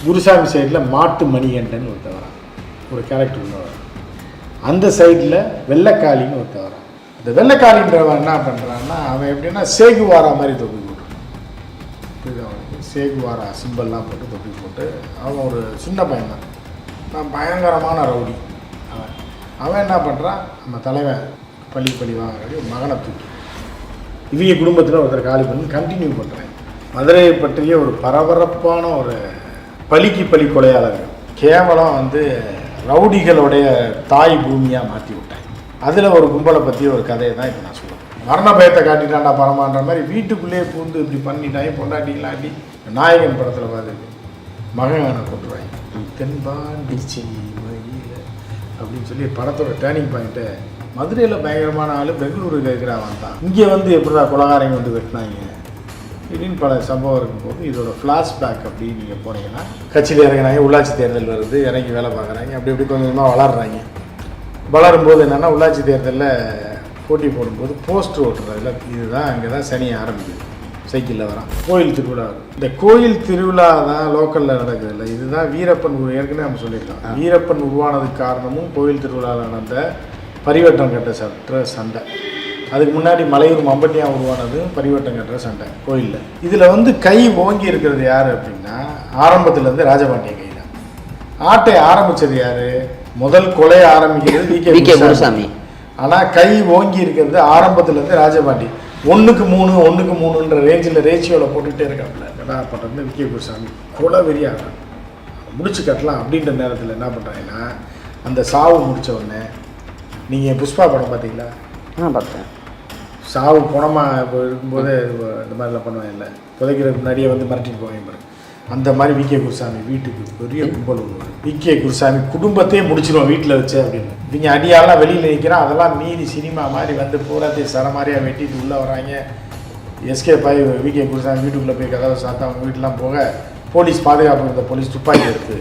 குருசாமி சைடில் மாட்டு மணிகண்டன் ஒருத்தர் வரான், ஒரு கேரக்டர் உள்ள வரான். அந்த சைடில் வெள்ளைக்காளின்னு ஒருத்தர் வரான். இந்த வெள்ளைக்காளின்றவன் என்ன பண்ணுறான்னா, அவன் எப்படின்னா சேகுவாரா மாதிரி தொப்பி போட்டு, அவனுக்கு சேகுவாரா சிம்பிள்லாம் போட்டு தொப்பி போட்டு, அவன் ஒரு சின்ன பையன் தான், நான் பயங்கரமான ரவுடி. அவன் என்ன பண்ணுறான், நம்ம தலைவன் பள்ளி வாங்குறாடி ஒரு மகனை தூக்கி இவங்க குடும்பத்தில் ஒருத்தர் காலி பண்ணி கண்டினியூ பண்ணுறேன். மதுரையை பற்றிய ஒரு பரபரப்பான ஒரு பழி கொலையாளர்கள், கேவலம் ரவுடிகளுடைய தாய் பூமியாக மாற்றி விட்டேன். அதில் ஒரு கும்பலை பற்றி ஒரு கதையை தான் இப்போ நான் சொல்லுவேன். மரண பயத்தை காட்டிட்டாண்டா பரமான்ற மாதிரி வீட்டுக்குள்ளேயே பூந்து இப்படி பண்ணிட்டாங்க. பொண்டாட்டிங்களாண்டி நாயகன் படத்தில் பார்த்துருக்கு, மகனை கொண்டுருவாங்க தென்பாண்டிச்சி மயில அப்படின்னு சொல்லி படத்தோட டேர்னிங் பாயிண்ட்டு. மதுரையில் பயங்கரமான ஆள், பெங்களூருக்கு இருக்கிறவன் தான். இங்கே எப்படிடா கொலகாரங்க வெட்டினாங்க இப்படின்னு பல சம்பவம் இருக்கும்போது இதோட ஃப்ளாஷ்பேக் அப்படி நீங்கள் போனீங்கன்னா, கட்சியில் இறங்கினாங்க, உள்ளாட்சி தேர்தல் வருது, இறங்கி வேலை பார்க்குறாங்க, அப்படி கொஞ்சம் கொஞ்சமாக வளர்றாங்க. வளரும்போது என்னென்னா, உள்ளாட்சி தேர்தலில் போட்டி போடும்போது போஸ்டர் ஓட்டுறதில்ல, இதுதான் அங்கே தான் சனி ஆரம்பிக்குது. சைக்கிளில் வரான், கோயில் திருவிழா. இந்த கோயில் திருவிழா தான் லோக்கலில் நடக்குது இல்லை, இதுதான் வீரப்பன் ஏற்கனவே நம்ம சொல்லியிருக்கோம். வீரப்பன் உருவானதுக்கு காரணமும் கோயில் திருவிழாவில் நடந்த பரிவட்டம் கட்ட சண்டை. அதுக்கு முன்னாடி மலையூர் மம்பட்டியா உருவானது பரிவட்டம் கட்டுற சண்டை கோயிலில். இதில் கை ஓங்கி இருக்கிறது யார் அப்படின்னா, ஆரம்பத்துலேருந்து ராஜபாண்டிய கை தான். ஆட்டை ஆரம்பித்தது யார், முதல் கொலையை ஆரம்பிக்கிறது வி.கே. குருசாமி. ஆனால் கை ஓங்கி இருக்கிறது ஆரம்பத்துலேருந்து ராஜபாண்டி. 1:3 ரேஞ்சில் ரேஷியோவில் போட்டுகிட்டே இருக்காப்புல. கதாபாத்திரம் வி.கே. குருசாமி கொலை வெறியாக முடிச்சு கட்டலாம் அப்படின்ற நேரத்தில் என்ன பண்ணுறாங்கன்னா, அந்த சாவு முடித்த உடனே, நீங்கள் புஷ்பா படம் பார்த்தீங்களா? பார்த்தேன். சாவு பணமாக இருக்கும்போது இந்த மாதிரிலாம் பண்ணுவேன் இல்லை, புதைக்கிறதுக்கு முன்னாடியே மிரட்டிட்டு போவேன் பாருங்க. அந்த மாதிரி வி.கே. குருசாமி வீட்டுக்கு பெரிய கும்பல் வருவார். வி.கே. குருசாமி குடும்பத்தையே முடிச்சிடுவோம் வீட்டில் வச்சு அப்படின்னு. இவங்க அடியாலாம் வெளியில் நிற்கிறான், அதெல்லாம் மீறி சினிமா மாதிரி பூராத்தையும் சரமாரியாக வெட்டிட்டு உள்ளே வராங்க. எஸ்கேப் ஆகி வி.கே. குருசாமி வீட்டுக்குள்ளே போய் கதவை சாத்தா அவங்க வீட்டெலாம் போக, போலீஸ் பாதுகாப்பு இருந்த போலீஸ் துப்பாக்கி எடுத்து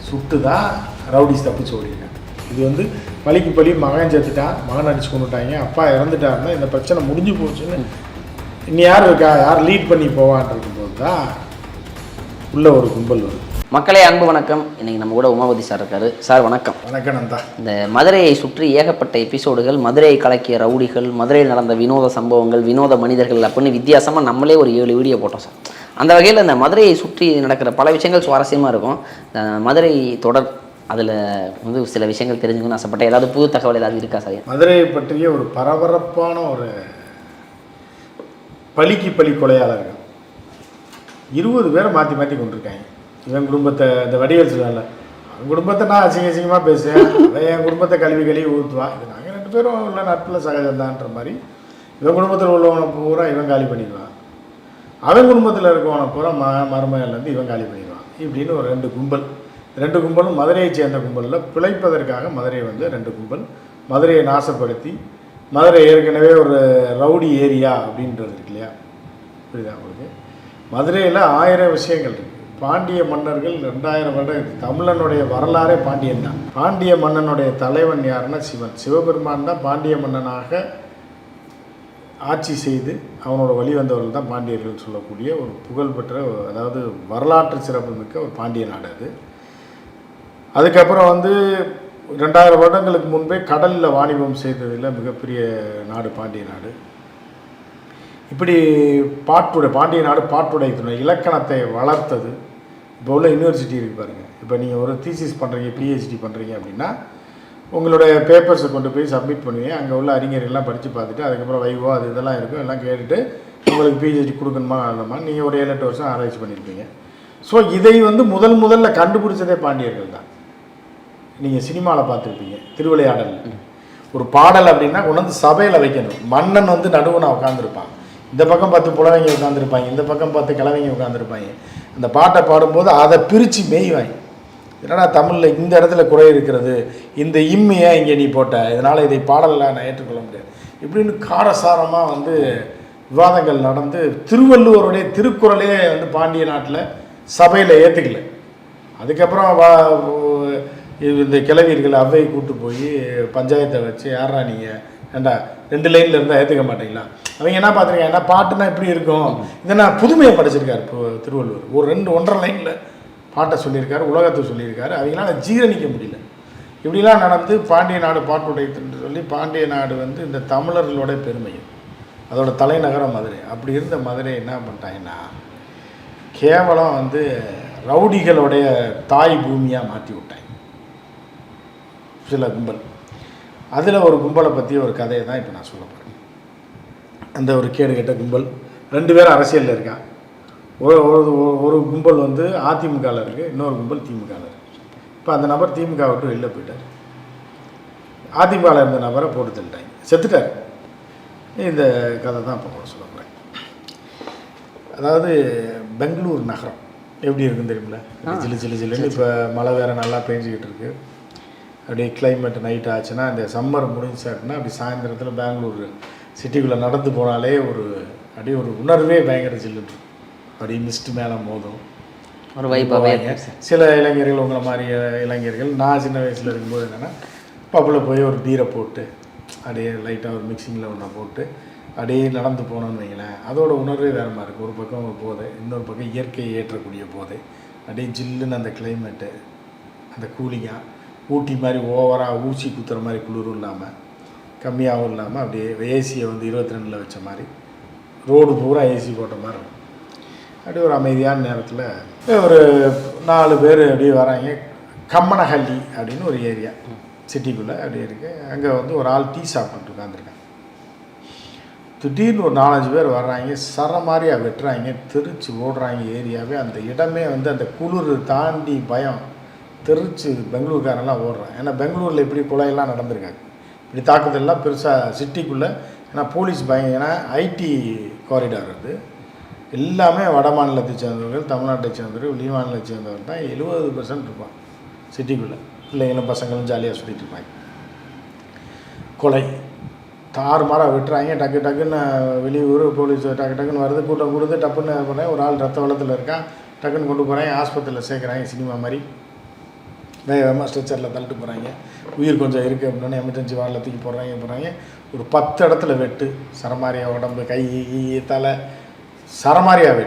சுட்டு தான் ரவுடிஸ் தப்பிச்சு ஓடிருக்காங்க. இது பழிக்கு பழி, மகன் சேர்த்துட்டான், மகன் அடிச்சு கொண்டுட்டாங்க, அப்பா இறந்துட்டாருன்னா இந்த பிரச்சனை முடிஞ்சு போச்சுன்னு இனி யார் இருக்கா, யார் லீட் பண்ணி போவான் இருக்கும்போது தான் உள்ள ஒரு கும்பல் வருது. மக்களே அன்பு வணக்கம். இன்னைக்கு நம்ம கூட உமாபதி சார் இருக்காரு. சார் வணக்கம். வணக்கம் நந்தா. இந்த மதுரையை சுற்றி ஏகப்பட்ட எபிசோடுகள், மதுரையை கலக்கிய ரவுடிகள், மதுரையில் நடந்த வினோத சம்பவங்கள், வினோத மனிதர்கள் அப்படின்னு வித்தியாசமாக நம்மளே ஒரு 7 வீடியோ போட்டோம் சார். அந்த வகையில் இந்த மதுரையை சுற்றி நடக்கிற பல விஷயங்கள் சுவாரஸ்யமாக இருக்கும். மதுரை தொடர் அதில் சில விஷயங்கள் தெரிஞ்சுக்கணும்னு ஆசைப்பட்டேன். ஏதாவது புது தகவல் ஏதாவது இருக்கா சார்? மதுரையை பற்றிய ஒரு பரபரப்பான ஒரு பழி கொலையாளர்கள் 20 பேரை மாற்றி கொண்டிருக்காங்க. இவன் குடும்பத்தை, இந்த வடிவேல் சொல்லல, அவன் குடும்பத்தை நான் அசிங்கமாக பேசுவேன், என் குடும்பத்தை கழுவி ஊற்றுவான், இது நாங்கள் 2 பேரும் உள்ள நட்பில் சகஜம்தான்ற மாதிரி இவன் குடும்பத்தில் உள்ளவனை பூரா இவன் காலி பண்ணிடுவான், அவன் குடும்பத்தில் இருக்கவனை பூரா மருமகன்லேருந்து இவன் காலி பண்ணிடுவான். இப்படின்னு ஒரு 2 கும்பலும் மதுரையை சேர்ந்த கும்பலில் பிழைப்பதற்காக மதுரையை 2 கும்பல் மதுரையை நாசப்படுத்தி, மதுரை ஏற்கனவே ஒரு ரவுடி ஏரியா அப்படின்றது இருக்கு இல்லையா, புரியுதா உங்களுக்கு? மதுரையில் 1000 விஷயங்கள் இருக்குது. பாண்டிய மன்னர்கள் 2000 வருடம், தமிழனுடைய வரலாறே பாண்டியன் தான். பாண்டிய மன்னனுடைய தலைவன் யாருன்னா சிவன். சிவபெருமான் தான் பாண்டிய மன்னனாக ஆட்சி செய்து அவனோட வழி வந்தவர்கள் தான் பாண்டியர்கள் சொல்லக்கூடிய ஒரு புகழ்பெற்ற, அதாவது வரலாற்று சிறப்பு மிக்க ஒரு பாண்டிய நாடு அது. அதுக்கப்புறம் 2000 வருடங்களுக்கு முன்பே கடலில் வாணிபம் செய்ததில் மிகப்பெரிய நாடு பாண்டிய நாடு. இப்படி பாண்டிய நாடு பாட்டுடைத்துறை இலக்கணத்தை வளர்த்தது. இப்போ உள்ள யூனிவர்சிட்டி இருக்குது பாருங்கள். இப்போ நீங்கள் ஒரு தீசிஸ் பண்ணுறீங்க, பிஹெச்டி பண்ணுறீங்க அப்படின்னா உங்களுடைய பேப்பர்ஸை கொண்டு போய் சப்மிட் பண்ணுவீங்க. அங்கே உள்ள அறிஞர்கள்லாம் படித்து பார்த்துட்டு அதுக்கப்புறம் வைவோ அது இதெல்லாம் இருக்கும், எல்லாம் கேட்டுட்டு உங்களுக்கு பிஹெச்டி கொடுக்கணுமா வேணுமா, நீங்கள் ஒரு 7-8 வருஷம் ஆராய்ச்சி பண்ணியிருப்பீங்க. ஸோ இதை முதல்ல கண்டுபிடிச்சதே பாண்டியர்கள் தான். நீங்கள் சினிமாவில் பார்த்துருப்பீங்க, திருவிளையாடல் ஒரு பாடல் அப்படின்னா கொண்டு சபையில் வைக்கணும். மன்னன் நடுவனாக உட்காந்துருப்பான், இந்த பக்கம் 10 புலவைங்க உட்காந்துருப்பாங்க, இந்த பக்கம் 10 கிழவைங்க உட்காந்துருப்பாங்க. அந்த பாட்டை பாடும்போது அதை பிரித்து மேய்வாங்க. என்னடா தமிழில் இந்த இடத்துல குறை இருக்கிறது, இந்த இம்மையை இங்கே நீ போட்ட, இதனால் இதை பாடலாம் நான் ஏற்றுக்கொள்ள முடியாது இப்படின்னு காரசாரமாக விவாதங்கள் நடந்து திருவள்ளுவருடைய திருக்குறளே பாண்டிய நாட்டில் சபையில் ஏற்றுக்கல. அதுக்கப்புறம் இந்த கிழவீர்கள் அவை கூட்டு போய் பஞ்சாயத்தை வச்சு, யாரா நீங்கள் ஏண்டா 2 லைனில் இருந்தால் ஏற்றுக்க மாட்டீங்களா, அவங்க என்ன பார்த்துருக்காங்க, பாட்டுனா இப்படி இருக்கும், இதை நான் புதுமையை படிச்சிருக்காரு இப்போ திருவள்ளுவர். ஒரு 1.5 லைனில் பாட்டை சொல்லியிருக்காரு, உலகத்தை சொல்லியிருக்காரு. அவங்களால ஜீரணிக்க முடியல. இப்படிலாம் நடந்து பாண்டிய நாடு பாட்டுடைத்துன்னு சொல்லி பாண்டிய நாடு வந்து இந்த தமிழர்களோட பெருமையும் அதோட தலைநகரம் மதுரை. அப்படி இருந்த மதுரை என்ன பண்ணிட்டாங்கன்னா கேவலம் வந்து ரவுடிகளுடைய தாய் பூமியாக மாற்றி விட்டாங்க சில கும்பல். அதில் ஒரு கும்பலை பற்றி ஒரு கதையை தான் இப்போ நான் சொல்ல போகிறேன். அந்த ஒரு கேடு கெட்ட கும்பல் 2 பேரும் அரசியலில் இருக்கான். ஒரு கும்பல் வந்து அதிமுகவில் இருக்குது, இன்னொரு கும்பல் திமுகவில் இருக்குது. இப்போ அந்த நபர் திமுக விட்டு வெளில போயிட்டார். அதிமுகவில் இருந்த நபரை போட்டு தள்ளிட்டாங்க, செத்துட்டார். இந்த கதை தான் இப்போ சொல்ல போகிறேன். அதாவது பெங்களூர் நகரம் எப்படி இருக்குன்னு தெரியுமில்ல? ஜில்லு ஜில்லு ஜில்லுன்னு இப்போ மழை வேறு நல்லா பெஞ்சிக்கிட்டு இருக்கு. அப்படியே கிளைமேட் நைட் ஆச்சுன்னா இந்த சம்மர் முடிஞ்சாச்சுன்னா அப்படி சாயந்தரத்தில் பெங்களூர் சிட்டிக்குள்ளே நடந்து போனாலே அப்படியே ஒரு உணர்வே பயங்கர ஜில்லுன்னு அப்படியே மிஸ்ட் மேலே மோதும் ஒரு வைப்பாக. சில இளைஞர்கள் உங்களை மாதிரி இளைஞர்கள் நான் சின்ன வயசில் இருக்கும்போது என்னென்னா பப்பில் போய் ஒரு பீரை போட்டு அப்படியே லைட்டாக ஒரு மிக்சிங்கில் ஒன்றை போட்டு அப்படியே நடந்து போனோன்னு வைங்களேன், அதோட உணர்வே வேறு மாதிரி இருக்கும். ஒரு பக்கம் ஒரு போதை, இன்னொரு பக்கம் இயற்கையை ஏற்றக்கூடிய போதை, அப்படியே ஜில்லுன்னு அந்த கிளைமேட்டு, அந்த கூலிங்காக ஊட்டி மாதிரி ஓவராக ஊசி குத்துற மாதிரி குளிரும் இல்லாமல் கம்மியாகவும் இல்லாமல் அப்படியே ஏசியை வந்து 22 வச்ச மாதிரி ரோடு பூரா ஏசி போட்ட மாதிரி இருக்கும். அப்படியே ஒரு அமைதியான நேரத்தில் ஒரு 4 பேர் அப்படியே வராங்க. கம்மனஹள்ளி அப்படின்னு ஒரு ஏரியா சிட்டிக்குள்ளே அப்படியே இருக்குது. அங்கே வந்து ஒரு ஆள் டீ சாப்பிட்டுட்டு உட்காந்துருக்காங்க. திடீர்னு ஒரு 4-5 பேர் வர்றாங்க, சரமாரியாக வெட்டுறாங்க, தெரிச்சு ஓடுறாங்க ஏரியாவே. அந்த இடமே வந்து அந்த குளிர் தாண்டி பயம் தெரிச்சு பெங்களூர்காரெல்லாம் ஓடுறான். ஏன்னா பெங்களூரில் இப்படி கொலையெல்லாம் நடந்திருக்காங்க, இப்படி தாக்குதல்லாம் பெருசாக சிட்டிக்குள்ளே. ஏன்னா போலீஸ் பயம், ஏன்னா ஐடி காரிடார் அது. எல்லாமே வட மாநிலத்தை சேர்ந்தவர்கள், தமிழ்நாட்டை சேர்ந்தவர்கள், வெளி மாநிலத்தை சேர்ந்தவர்கள் தான் 70% இருப்பான் சிட்டிக்குள்ளே. பிள்ளைங்களும் பசங்களும் ஜாலியாக சுற்றிட்டு இருப்பாங்க. கொலை தாறுமாறாக விட்டுறாங்க. டக்கு டக்குன்னு வெளியூர் போலீஸ் டக்கு டக்குன்னு வருது, கூட்டம் கொடுத்து டப்புன்னு பண்ண ஒரு ஆள் ரத்த வெள்ளத்தில் இருக்கான், டக்குன்னு கொண்டு போகிறாங்க, ஆஸ்பத்திரியில் சேர்க்குறாங்க. சினிமா மாதிரி வேகமாக ஸ்ட்ரெச்சரில் தள்ளிட்டு போகிறாங்க. உயிர் கொஞ்சம் இருக்குது அப்படின்னா எமர்ஜென்சி வார்டில் தூக்கி போடுறாங்க. ஒரு 10 இடத்துல வெட்டு, சரமாரியாக உடம்பு, கை, தலை, சரமாரியாக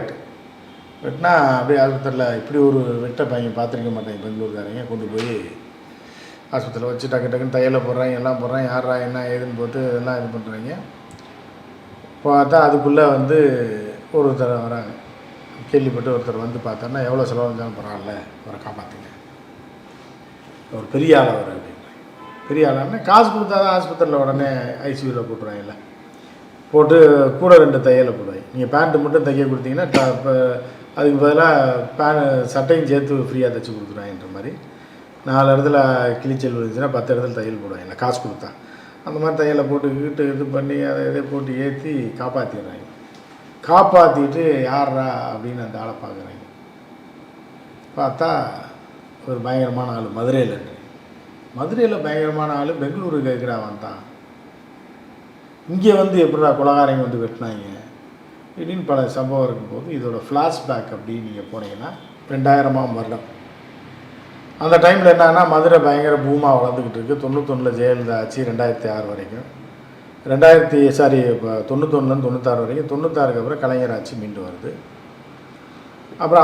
வெட்டினா அப்படியே ஆஸ்பத்திரியில் இப்படி ஒரு வெட்டை பையன் பார்த்துருக்க மாட்டாங்க பெங்களூர்காரங்க. கொண்டு போய் ஆஸ்பத்திரியில் வச்சு டக்கு டக்குன்னு தையலை போடுறாங்க, எல்லாம் போடுறாங்க. யாரா என்ன ஏதுன்னு போட்டு எல்லாம் இது பண்ணுறாங்க. பார்த்தா அதுக்குள்ளே வந்து ஒருத்தர் வராங்க. கேள்விப்பட்டு ஒருத்தர் வந்து பார்த்தோன்னா எவ்வளோ செலவு இருந்தாலும் பரவாயில்ல, அவரை காப்பாற்றுங்க, ஒரு பெரிய ஆள் அவர் அப்படின்றாங்க. பெரிய ஆளான காசு கொடுத்தா தான் ஆஸ்பத்திரியில் உடனே ஐசியூவில் போட்டுருவாங்கல்ல, போட்டு கூட 2 தையலை போடுவாங்க. நீங்கள் பேண்ட்டு மட்டும் தைக்க கொடுத்தீங்கன்னா இப்போ அதுக்கு பதிலாக சட்டையும் சேர்த்து ஃப்ரீயாக தைச்சி கொடுத்துருவாங்கன்ற மாதிரி 4 இடத்துல கிழிச்சல் விழுந்துச்சுன்னா 10 இடத்துல தையல் போடுவாங்க காசு கொடுத்தா. அந்த மாதிரி தையலை போட்டுக்கிட்டு இது பண்ணி அதை இதை போட்டு ஏற்றி காப்பாற்றிடுறாங்க. காப்பாற்றிட்டு யாரா அப்படின்னு அந்த ஆளை பார்க்குறாங்க. பார்த்தா ஒரு பயங்கரமான ஆள் மதுரையில் பயங்கரமான ஆள். பெங்களூருக்கு இருக்கிறா வந்தான், இங்கே வந்து எப்படிடா கொலகாரங்க வந்து வெட்டினாங்க இப்படின்னு பல சம்பவம் இருக்கும்போது இதோட ஃப்ளாஷ்பேக் அப்படின்னு நீங்கள் போனீங்கன்னா 2000ஆம் வருடம் அந்த டைமில் என்னன்னா மதுரை பயங்கர பூமாக வளர்ந்துக்கிட்டு இருக்குது. 91 ஜெயலலிதா ஆச்சு, 2006 வரைக்கும், 91 96 வரைக்கும், 96க்கு அப்புறம் கலைஞர் ஆட்சி மீண்டு வருது. அப்புறம்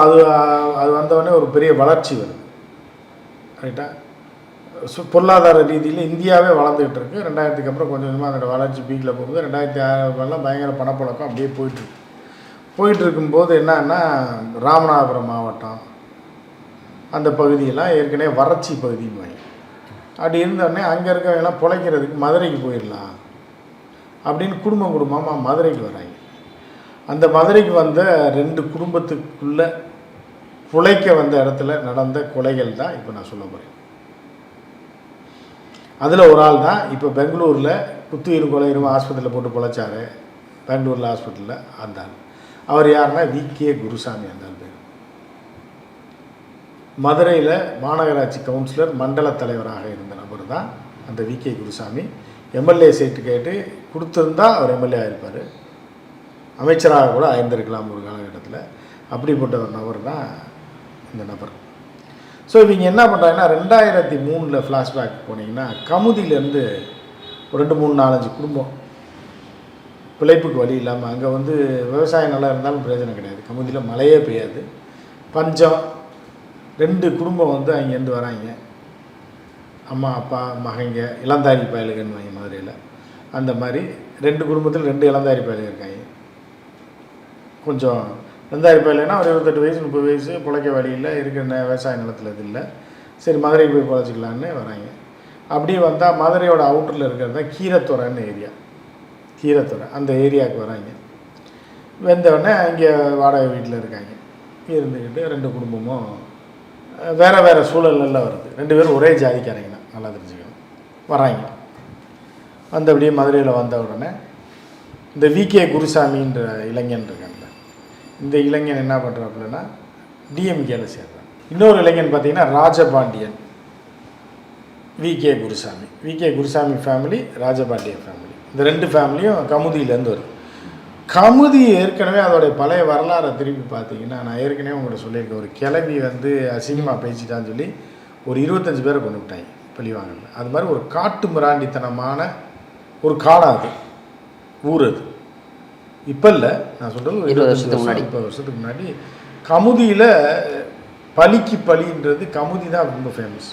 அது வந்தவொடனே ஒரு பெரிய வளர்ச்சி வருது. ரைட்டா? பொருளாதார ரீதியில் இந்தியாவே வளர்ந்துக்கிட்டு இருக்குது. 2000க்கு அப்புறம் கொஞ்சம் கொஞ்சமாக அதோட வளர்ச்சி பீக்கில் போகுது. 2006 பயங்கர பணப்புழக்கம் அப்படியே போயிட்டு இருக்கும்போது என்னன்னா ராமநாதபுரம் மாவட்டம் அந்த பகுதியெல்லாம் ஏற்கனவே வறட்சி பகுதின்னு வாங்கி அப்படி இருந்தோடனே அங்கே இருக்கவங்கெல்லாம் பிழைக்கிறதுக்கு மதுரைக்கு போயிடலாம் அப்படின்னு குடும்பமாக மதுரைக்கு வராங்க. அந்த மதுரைக்கு வந்த 2 குடும்பத்துக்குள்ளே பிழைக்க வந்த இடத்துல நடந்த கொலைகள் தான் இப்போ நான் சொல்ல போகிறேன். அதில் ஒரு ஆள் தான் இப்போ பெங்களூரில் குத்துயிர் கொலையிரும் ஆஸ்பத்திரியில் போட்டு பிழைச்சாரு, பெங்களூரில் ஹாஸ்பிட்டலில். அந்த ஆள் அவர் யாருன்னா விகே குருசாமி. அந்த ஆள் பேர் மதுரையில் மாநகராட்சி கவுன்சிலர் மண்டல தலைவராக இருந்த நபர் தான் அந்த விகே குருசாமி. எம்எல்ஏ சீட்டு கேட்டு கொடுத்துருந்தா அவர் எம்எல்ஏ ஆகிருப்பார், அமைச்சராக கூட ஆயிருந்திருக்கலாம் ஒரு காலகட்டத்தில். அப்படிப்பட்ட ஒரு நபர் தான் இந்த நபர். ஸோ இவங்க என்ன பண்ணுறாங்கன்னா 2003 ஃப்ளாஷ்பேக் போனீங்கன்னா கமுதியிலேருந்து ஒரு 2, 3, 4, 5 குடும்பம் பிழைப்புக்கு வழி இல்லாமல், அங்கே வந்து விவசாயம் நல்லா இருந்தாலும் பிரயோஜனம் கிடையாது, கமுதியில் மழையே பெய்யாது, பஞ்சம், 2 குடும்பம் வந்து அங்கேருந்து வராங்க. அம்மா அப்பா மகங்க இளந்தாரி பயலுகன்னு வாங்க மதுரையில். அந்த மாதிரி 2 குடும்பத்தில் 2 இளந்தாரி பயலுக இருக்காங்க. கொஞ்சம் இளந்தாரி பயலுன்னா ஒரு 28 வயசு 30 வயசு, பிழைக்க வழியில் இருக்கிற விவசாய நிலத்தில் இது இல்லை, சரி மதுரைக்கு போய் பொழைச்சிக்கலான்னு வராங்க. அப்படியே வந்தால் மதுரையோட அவுட்டரில் இருக்கிறது தான் கீரத்துறைன்னு ஏரியா. கீரத்துறை அந்த ஏரியாவுக்கு வராங்க. வந்தவுடனே அங்கே வாடகை வீட்டில் இருக்காங்க. இருந்துக்கிட்டு 2 குடும்பமும் வேறு வேறு சூழலெல்லாம் வருது. 2 பேரும் ஒரே ஜாதிக்காரங்க தான், நல்லா தெரிஞ்சுக்கணும். வராங்க. வந்தபடியே மதுரையில் வந்த உடனே இந்த விகே குருசாமின்ற இளைஞன் இருக்காங்கல்ல, இந்த இளைஞன் என்ன பண்ணுறாப்புலன்னா டிஎம்கேல சேர்றான். இன்னொரு இளைஞன் பார்த்தீங்கன்னா Rajapandian, VK Gurusamy. VK Gurusamy family, Rajapandian family. இந்த 2 ஃபேமிலியும் கமுதியிலேருந்து வருது. கமுதி ஏற்கனவே அதோடைய பழைய வரலாறை திருப்பி பார்த்தீங்கன்னா, நான் ஏற்கனவே உங்கள்கிட்ட சொல்லியிருக்கேன், ஒரு கிளவி வந்து அசிங்கமாக பேசிட்டான்னு சொல்லி ஒரு 25 பேரை கொண்டு விட்டாங்க பழிவாங்கல. அது மாதிரி ஒரு காட்டு மிராண்டித்தனமான ஒரு காலம் அது, ஊர் அது. இப்போ இல்லை, நான் சொல்கிறது 20 வருஷத்துக்கு முன்னாடி. 30 வருஷத்துக்கு முன்னாடி கமுதியில் பலிக்கு பலின்றது கமுதி தான் ரொம்ப ஃபேமஸ்.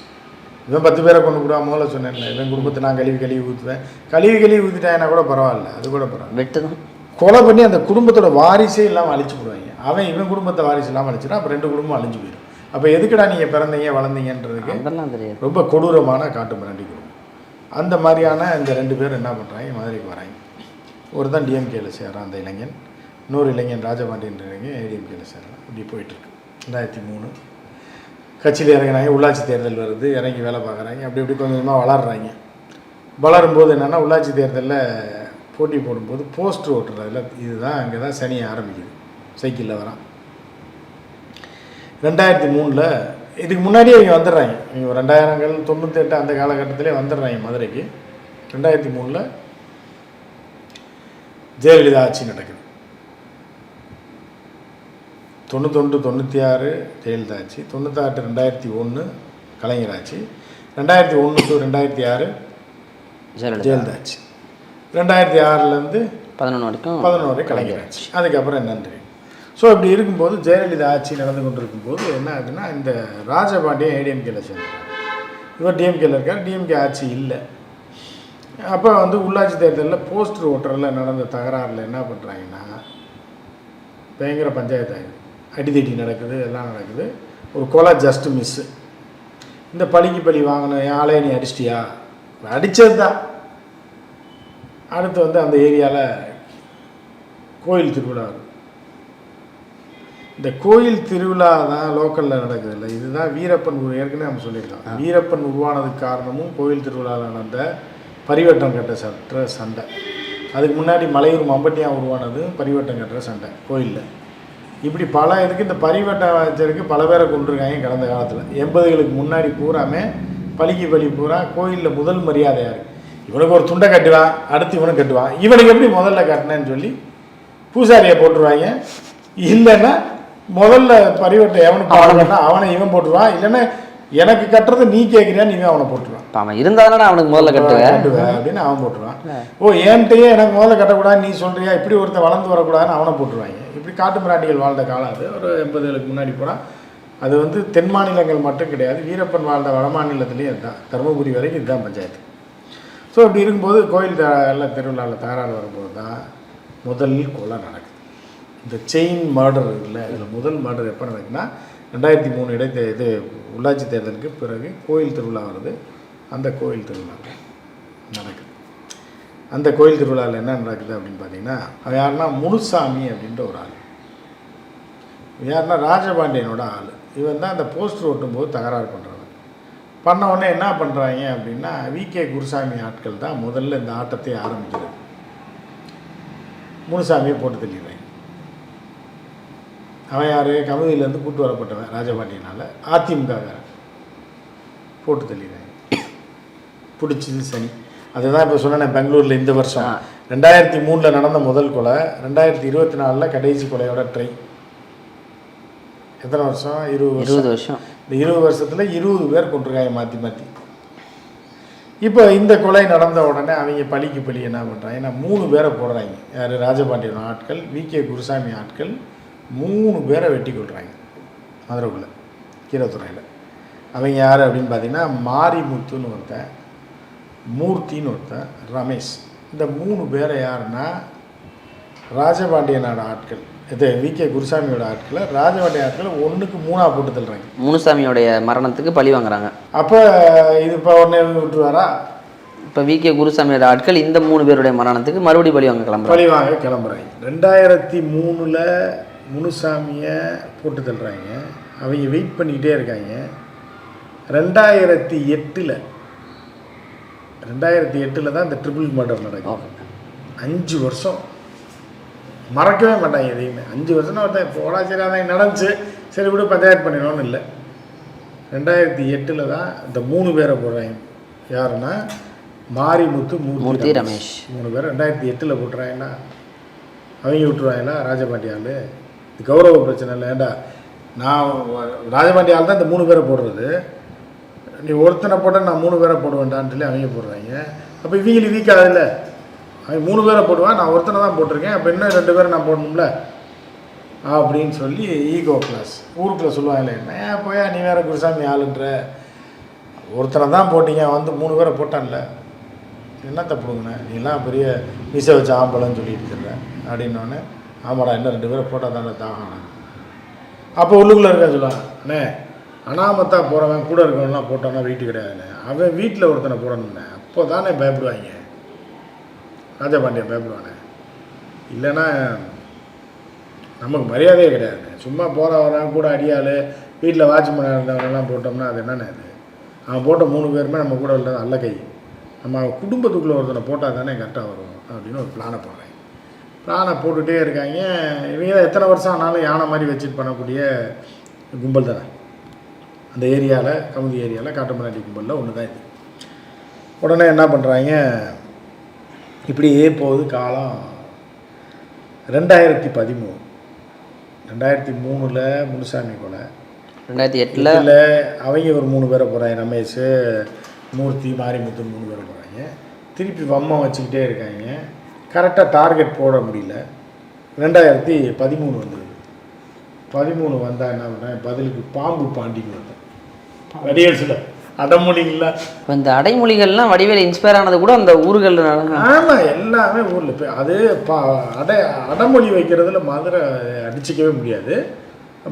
இவன் 10 பேரை கொண்டு கூட முதல்ல சொன்னேன்ல, இவன் குடும்பத்தை நான் கழுவி ஊற்றுவேன், கழுவி ஊற்றிட்டாங்கன்னா கூட பரவாயில்ல, அது கூட பரவாயில்ல. வெட்டு தான் கொலை பண்ணி அந்த குடும்பத்தோட வாரிசே இல்லாமல் அழிச்சு போடுவாங்க. அவன் இவன் குடும்பத்தை வாரிசு இல்லாமல் அழிச்சுனா அப்போ 2 குடும்பம் அழிஞ்சு போயிடும். அப்போ எதுக்குடா நீங்கள் பிறந்தீங்க வளர்ந்தீங்கன்றதுக்கு அதெல்லாம் தெரியாது. ரொம்ப கொடூரமான காட்டு மிராண்டி குடும்பம். அந்த மாதிரியான இந்த 2 பேர் என்ன பண்ணுறாங்க, மதுரைக்கு வராங்க. ஒரு தான் டிஎம்கேல சேர்றான் அந்த இளைஞன், இன்னொரு இளைஞன் ராஜபாண்டியன்ற இளைஞன் ஏடிஎம்கேல சேர்றான். இப்படி போயிட்டுருக்கு. 2003 கட்சியில் இறங்கினாங்க. உள்ளாட்சி தேர்தல் வருது, இறங்கி வேலை பார்க்குறாங்க. அப்படி இப்படி கொஞ்சம் கொஞ்சமாக வளர்கிறாங்க. வளரும்போது என்னென்னா உள்ளாட்சி தேர்தலில் போட்டி போடும்போது போஸ்டர் ஓட்டுறதில்ல, இதுதான் அங்கே தான் சனி ஆரம்பிக்குது. சைக்கிளில் வரான். 2003 இதுக்கு முன்னாடியே இவங்க வந்துடுறாங்க. இவங்க 2000கள் 98 அந்த காலகட்டத்திலே வந்துடுறாங்க மதுரைக்கு. 2003 ஜெயலலிதா ஆட்சி நடக்குது. 91 96 ஜெயலலிதா ஆட்சி, 98 2001 கலைஞர் ஆட்சி, 2001 to 2006 ஜெயலலிதா ஆட்சி, 2006லேருந்து 11 வரைக்கும் 11 வரை கலைஞர் ஆட்சி. அதுக்கப்புறம் என்னன்னு தெரியும். ஸோ இப்படி இருக்கும்போது ஜெயலலிதா ஆட்சி நடந்து கொண்டு இருக்கும்போது என்ன ஆகுதுன்னா, இந்த ராஜபாண்டியன் ஏடிஎம்கேல சேர்ந்தார். இவர் டிஎம்கேல இருக்கார். டிஎம்கே ஆட்சி இல்லை. அப்போ வந்து உள்ளாட்சி தேர்தலில் போஸ்டர் ஓட்டுறதில் நடந்த தகராறில் என்ன பண்ணுறாங்கன்னா, பயங்கர பஞ்சாயத்து ஆகுது, அடிதடி நடக்குது, எல்லாம் நடக்குது. ஒரு கொலை ஜஸ்ட் மிஸ்ஸு. இந்த பழிக்கு பழி வாங்கின ஆளே நீ அடிச்சிட்டியா, அடித்தது தான். அடுத்து வந்து அந்த ஏரியாவில் கோயில் திருவிழா வரும். இந்த கோயில் திருவிழா தான் லோக்கலில் நடக்குது இல்லை, இதுதான் வீரப்பன் ஏற்கனவே நம்ம சொல்லியிருக்கோம். வீரப்பன் உருவானதுக்கு காரணமும் கோயில் திருவிழாவில் நடந்த பரிவட்டம் கட்டுற சண்டை. அதுக்கு முன்னாடி மலையூர் மம்பட்டியா உருவானது பரிவட்டம் கட்டுற சண்டை கோயிலில். இப்படி பல இதுக்கு இந்த பரிவட்டம் வச்சதுக்கு பல பேரை கொண்டிருக்காங்க கடந்த காலத்தில். 80களுக்கு முன்னாடி பூராமே பலிக்கு பலி பூரா கோயிலில் முதல் மரியாதையாக இவனுக்கு ஒரு துண்டை கட்டுவான், அடுத்து இவனுக்கு கட்டுவான். இவனுக்கு எப்படி முதல்ல கட்டினேன்னு சொல்லி பூசாரியை போட்டுருவாங்க. இல்லைன்னா முதல்ல பரிவட்டம் எவனுக்கு பாடுவான்னா அவனை இவன் போட்டுருவான். இல்லைன்னா எனக்கு கட்டுறது நீ கேட்குறியான்னு இவன் அவனை போட்டுருவான். அவன் இருந்தாலும் அவனுக்கு முதல்ல கட்டுவேன் அப்படின்னு அவன் போட்டுருவான். ஓ என்கிட்டயே எனக்கு முதல்ல கட்டக்கூடாது நீ சொல்கிறியா, இப்படி ஒருத்தன் வளர்ந்து வரக்கூடாதுன்னு அவனை போட்டுருவாங்க. இப்படி காட்டு மிராண்டிகள் வாழ்ந்த காலம் அது. ஒரு 80களுக்கு முன்னாடி போனா அது வந்து தென் மாநிலங்கள் மட்டும் கிடையாது, வீரப்பன் வாழ்ந்த வட மாநிலத்துலேயும் இதுதான், தருமபுரி வரைக்கும் இதுதான் பஞ்சாயத்து. ஸோ இப்படி இருக்கும்போது கோயில் திருவிழாவில் தகராறு வரும்போது தான் முதல் கொலை நடக்குது. இந்த செயின் மர்டர் இல்லை, இதில் முதல் மர்டர் எப்போ நடக்குதுன்னா 2003 இது உள்ளாட்சி தேர்தலுக்கு பிறகு கோயில் திருவிழா வருது. அந்த கோயில் திருவிழா நடக்குது. அந்த கோயில் திருவிழாவில் என்ன நடக்குது அப்படின்னு பார்த்தீங்கன்னா, அவன் யாருன்னா முனுசாமி அப்படின்ற ஒரு ஆள். யாருன்னா ராஜபாண்டியனோட ஆள். இவன் தான் அந்த போஸ்டர் ஓட்டும்போது தகராறு பண்ணுறவன். பண்ண உடனே என்ன பண்ணுறாங்க அப்படின்னா, விகே குருசாமி ஆட்கள் தான் முதல்ல இந்த ஆட்டத்தை ஆரம்பிக்கிறது. முனுசாமியை போட்டு தள்ளிடுறாங்க. அவன் யார், கமுதியிலேருந்து கூட்டு வரப்பட்டவன் ராஜபாண்டியனால், அதிமுககாரன். போட்டு தள்ளிடுறாங்க. பிடிச்சது சனி. அதுதான் இப்போ சொன்னேன், பெங்களூரில் இந்த வருஷம் 2003 நடந்த முதல் கொலை, 2024 கடைசி கொலையோட ட்ரை. எத்தனை வருஷம்? 20 வருஷம். இந்த 20 வருஷத்தில் 20 பேர் கொண்டிருக்காங்க மாற்றி மாற்றி. இப்போ இந்த கொலை நடந்த உடனே அவங்க பழிக்கு பழி என்ன பண்ணுறாங்க, ஏன்னா 3 பேரை போடுறாங்க. யார்? ராஜபாண்டியன் ஆட்கள், விகே குருசாமி ஆட்கள் 3 பேரை வெட்டி கொள்கிறாங்க மதுரைக்குள்ளே. கீரத்துறையில். அவங்க யார் அப்படின்னு பார்த்தீங்கன்னா மாரிமுத்துன்னு ஒருத்தன், மூர்த்தின்னு ஒருத்தன், ரமேஷ். இந்த 3 பேரை யாருன்னா ராஜபாண்டியனோட ஆட்கள். இது விகே குருசாமியோட ஆட்களை ராஜபாண்டிய ஆட்களை 1க்கு 3 போட்டு தள்ளுறாங்க. முனுசாமியோடைய மரணத்துக்கு பழி வாங்குறாங்க. அப்போ இது இப்போ ஒன்று விட்டுருவாரா? இப்போ விகே குருசாமியோட ஆட்கள் இந்த 3 பேருடைய மரணத்துக்கு மறுபடியும் பழி வாங்க கிளம்புறாங்க. 2003 முனுசாமியை போட்டு தள்ளுறாங்க. அவங்க வெயிட் பண்ணிக்கிட்டே இருக்காங்க. 2008 தான் இந்த ட்ரிபிள் மர்டர் நடக்கும். 5 வருஷம் மறக்கவே மாட்டாங்க எதையுமே. 5 வருஷம்னா ஒருத்தன் போடா சரி அதான் நடந்துச்சு, சரி விட பஞ்சாயத்து பண்ணிடணும்னு இல்லை. 2008 தான் இந்த 3 பேரை போடுறாங்க. யாருன்னா மாரிமுத்து, மூர்த்தி, ரமேஷ் 3 பேர் 2008 போட்டுறாங்கன்னா அவங்க விட்டுருவாங்களா? ராஜபாண்டியால் கௌரவ பிரச்சனை இல்லை. ஏண்டா நான் ராஜபாண்டியால் தான் இந்த 3 பேரை போடுறது, நீ ஒருத்தனை போட்ட நான் 3 பேரை போடுவேன்டான்னு சொல்லி அவங்க போடுறாங்க. அப்போ இவங்களுக்கு வீக் ஆகுதுல்ல, அவன் 3 பேரை போடுவான், நான் ஒருத்தனை தான் போட்டிருக்கேன், அப்போ இன்னும் 2 பேரை நான் போடணும்ல அப்படின்னு சொல்லி ஈகோ கிளாஸ் ஊருக்குள்ளே சொல்லுவாங்களே, என்ன போயா நீ வேறு குருசாமி ஆளுன்ற, ஒருத்தனை தான் போட்டீங்க வந்து 3 பேரை போட்டான்ல, என்ன தப்புடுங்கண்ணே நீலாம் பெரிய மீசை வச்ச ஆம்பளன்னு சொல்லிட்டு இருக்கிற அப்படின்னோடனே, ஆமாடா இன்னும் 2 பேரை போட்டால் தானே தாகணும். அப்போ உள்ளுக்குள்ளே இருக்க சொல்லுவான், அண்ணே அனாமத்தா போகிறவன் கூட இருக்கவன்லாம் போட்டான்னா வீட்டு கிடையாதுண்ணே, அவன் வீட்டில் ஒருத்தனை போடணுண்ணே, அப்போ தானே பயப்படுவாங்க, ராஜபாண்டியன் பயப்படுவானே, இல்லைன்னா நமக்கு மரியாதையே கிடையாதுண்ணே. சும்மா போகிற வரவன் கூட அடியாள் வீட்டில் வாட்ச்மேனாக இருந்தவனெல்லாம் போட்டோம்னா அது என்னென்ன அது, அவன் போட்ட 3 பேருமே நம்ம கூட உள்ளது அல்ல கை, நம்ம குடும்பத்துக்குள்ளே ஒருத்தனை போட்டால் தானே கரெக்டாக வரும் அப்படின்னு ஒரு பிளானை போடுறாங்க. பிளானை போட்டுகிட்டே இருக்காங்க. இவங்க எத்தனை வருஷம் ஆனாலும் யானை மாதிரி வச்சுட்டு பண்ணக்கூடிய கும்பல் தானே அந்த ஏரியாவில், கமுதி ஏரியாவில் காட்டுமராட்டி கும்பலில் ஒன்று தான் இது. உடனே என்ன பண்ணுறாங்க, இப்படியே போகுது காலம். 2013 முனுசாமி கொலை, 2008 அவங்க ஒரு 3 பேரை போகிறாங்க, ரமேஷ், மூர்த்தி, மாரிமுத்து 3 பேரை போகிறாங்க. திருப்பி வம்மம் வச்சுக்கிட்டே இருக்காங்க. கரெக்டாக டார்கெட் போட முடியல. 2013 வந்தது. 13 வந்தால் என்ன பண்ணுறேன், பதிலுக்கு பாம்பு பாண்டின்னு வந்தேன். வடிவேல்ஸில் அடமொழி இல்லை. இப்போ இந்த அடைமொழிகள்லாம் வடிவேல் இன்ஸ்பயர் ஆனது கூட அந்த ஊர்களில் நடக்கும். ஆமாம், எல்லாமே ஊரில் போய் அது அடமொழி வைக்கிறதுல மதுரை அடிச்சிக்கவே முடியாது,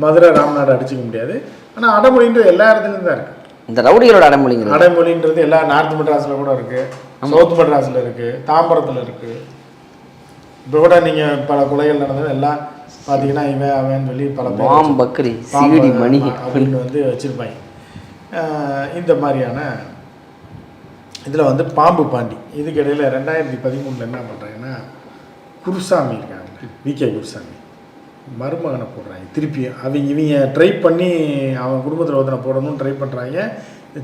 மதுரை ராமநாடு அடிச்சிக்க முடியாது. ஆனால் அடமொழின்றது எல்லா இடத்துலையும் தான் இருக்குது. இந்த ரவுடிகளோட அடைமொழின்றது எல்லா நார்த் மெட்ராஸில் கூட இருக்குது, சவுத் மெட்ராஸில் இருக்குது, தாம்பரத்தில் இருக்குது. இப்போ கூட நீங்கள் பல கொலைகள் நடந்தது எல்லாம் பார்த்தீங்கன்னா இவன் அவன் சொல்லி பல பக்ரி சிடி மணி அப்படின்னு வந்து வச்சுருப்பாங்க. இந்த மாதிரியான இதில் வந்து பாம்பு பாண்டி. இதுக்கு இடையில் 2013 என்ன பண்ணுறாங்கன்னா, குருசாமி இருக்காங்க, விகே குருசாமி மருமகனை போடுறாங்க. திருப்பி இவங்க ட்ரை பண்ணி அவன் குடும்பத்தில் ஒருத்தனை போடணும்னு ட்ரை பண்ணுறாங்க.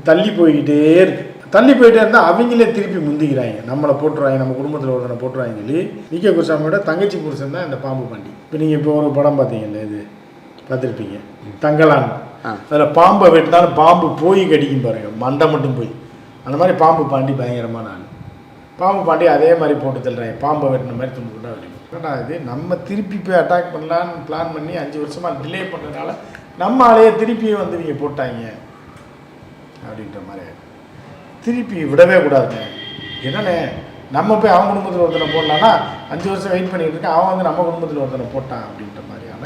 தள்ளி போய்கிட்டே இருக்குது. தள்ளி போயிட்டே இருந்தால் அவங்களே திருப்பி முந்திக்கிறாங்க, நம்மளை போட்டுருவாங்க, நம்ம குடும்பத்தில் ஒருத்தனை போட்டுருவாங்க சொல்லி. விகே குருசாமியோட தங்கச்சி புருஷன் தான் இந்த பாம்பு பாண்டி. இப்போ நீங்கள் இப்போ ஒரு படம் பார்த்தீங்கல்ல, இது பார்த்துருப்பீங்க, தங்கலான். அதில் பாம்பை வெட்டினாலும் பாம்பு போய் கடிக்கும் பாருங்க, மண்டை மட்டும் போய். அந்த மாதிரி பாம்பு பாண்டி பயங்கரமான ஆள். பாம்பு பாண்டி அதே மாதிரி போட்டு தள்ளுறாங்க, பாம்பை வெட்டின மாதிரி துண்டு துண்டா வெட்டிக்கும். ஆனால் இது நம்ம திருப்பி போய் அட்டாக் பண்ணலான்னு பிளான் பண்ணி 5 வருஷமாக டிலே பண்ணுறதுனால நம்ம ஆளையே திருப்பியும் வந்து இவங்க போட்டாங்க அப்படின்ற மாதிரி. திருப்பி விடவே கூடாதுங்க. என்னண்ணே நம்ம போய் அவன் குடும்பத்தில் ஒருத்தனை போடலான்னா 5 வருஷம் வெயிட் பண்ணிகிட்டு இருக்கேன், அவன் வந்து நம்ம குடும்பத்தில் ஒருத்தனை போட்டான் அப்படின்ற மாதிரியான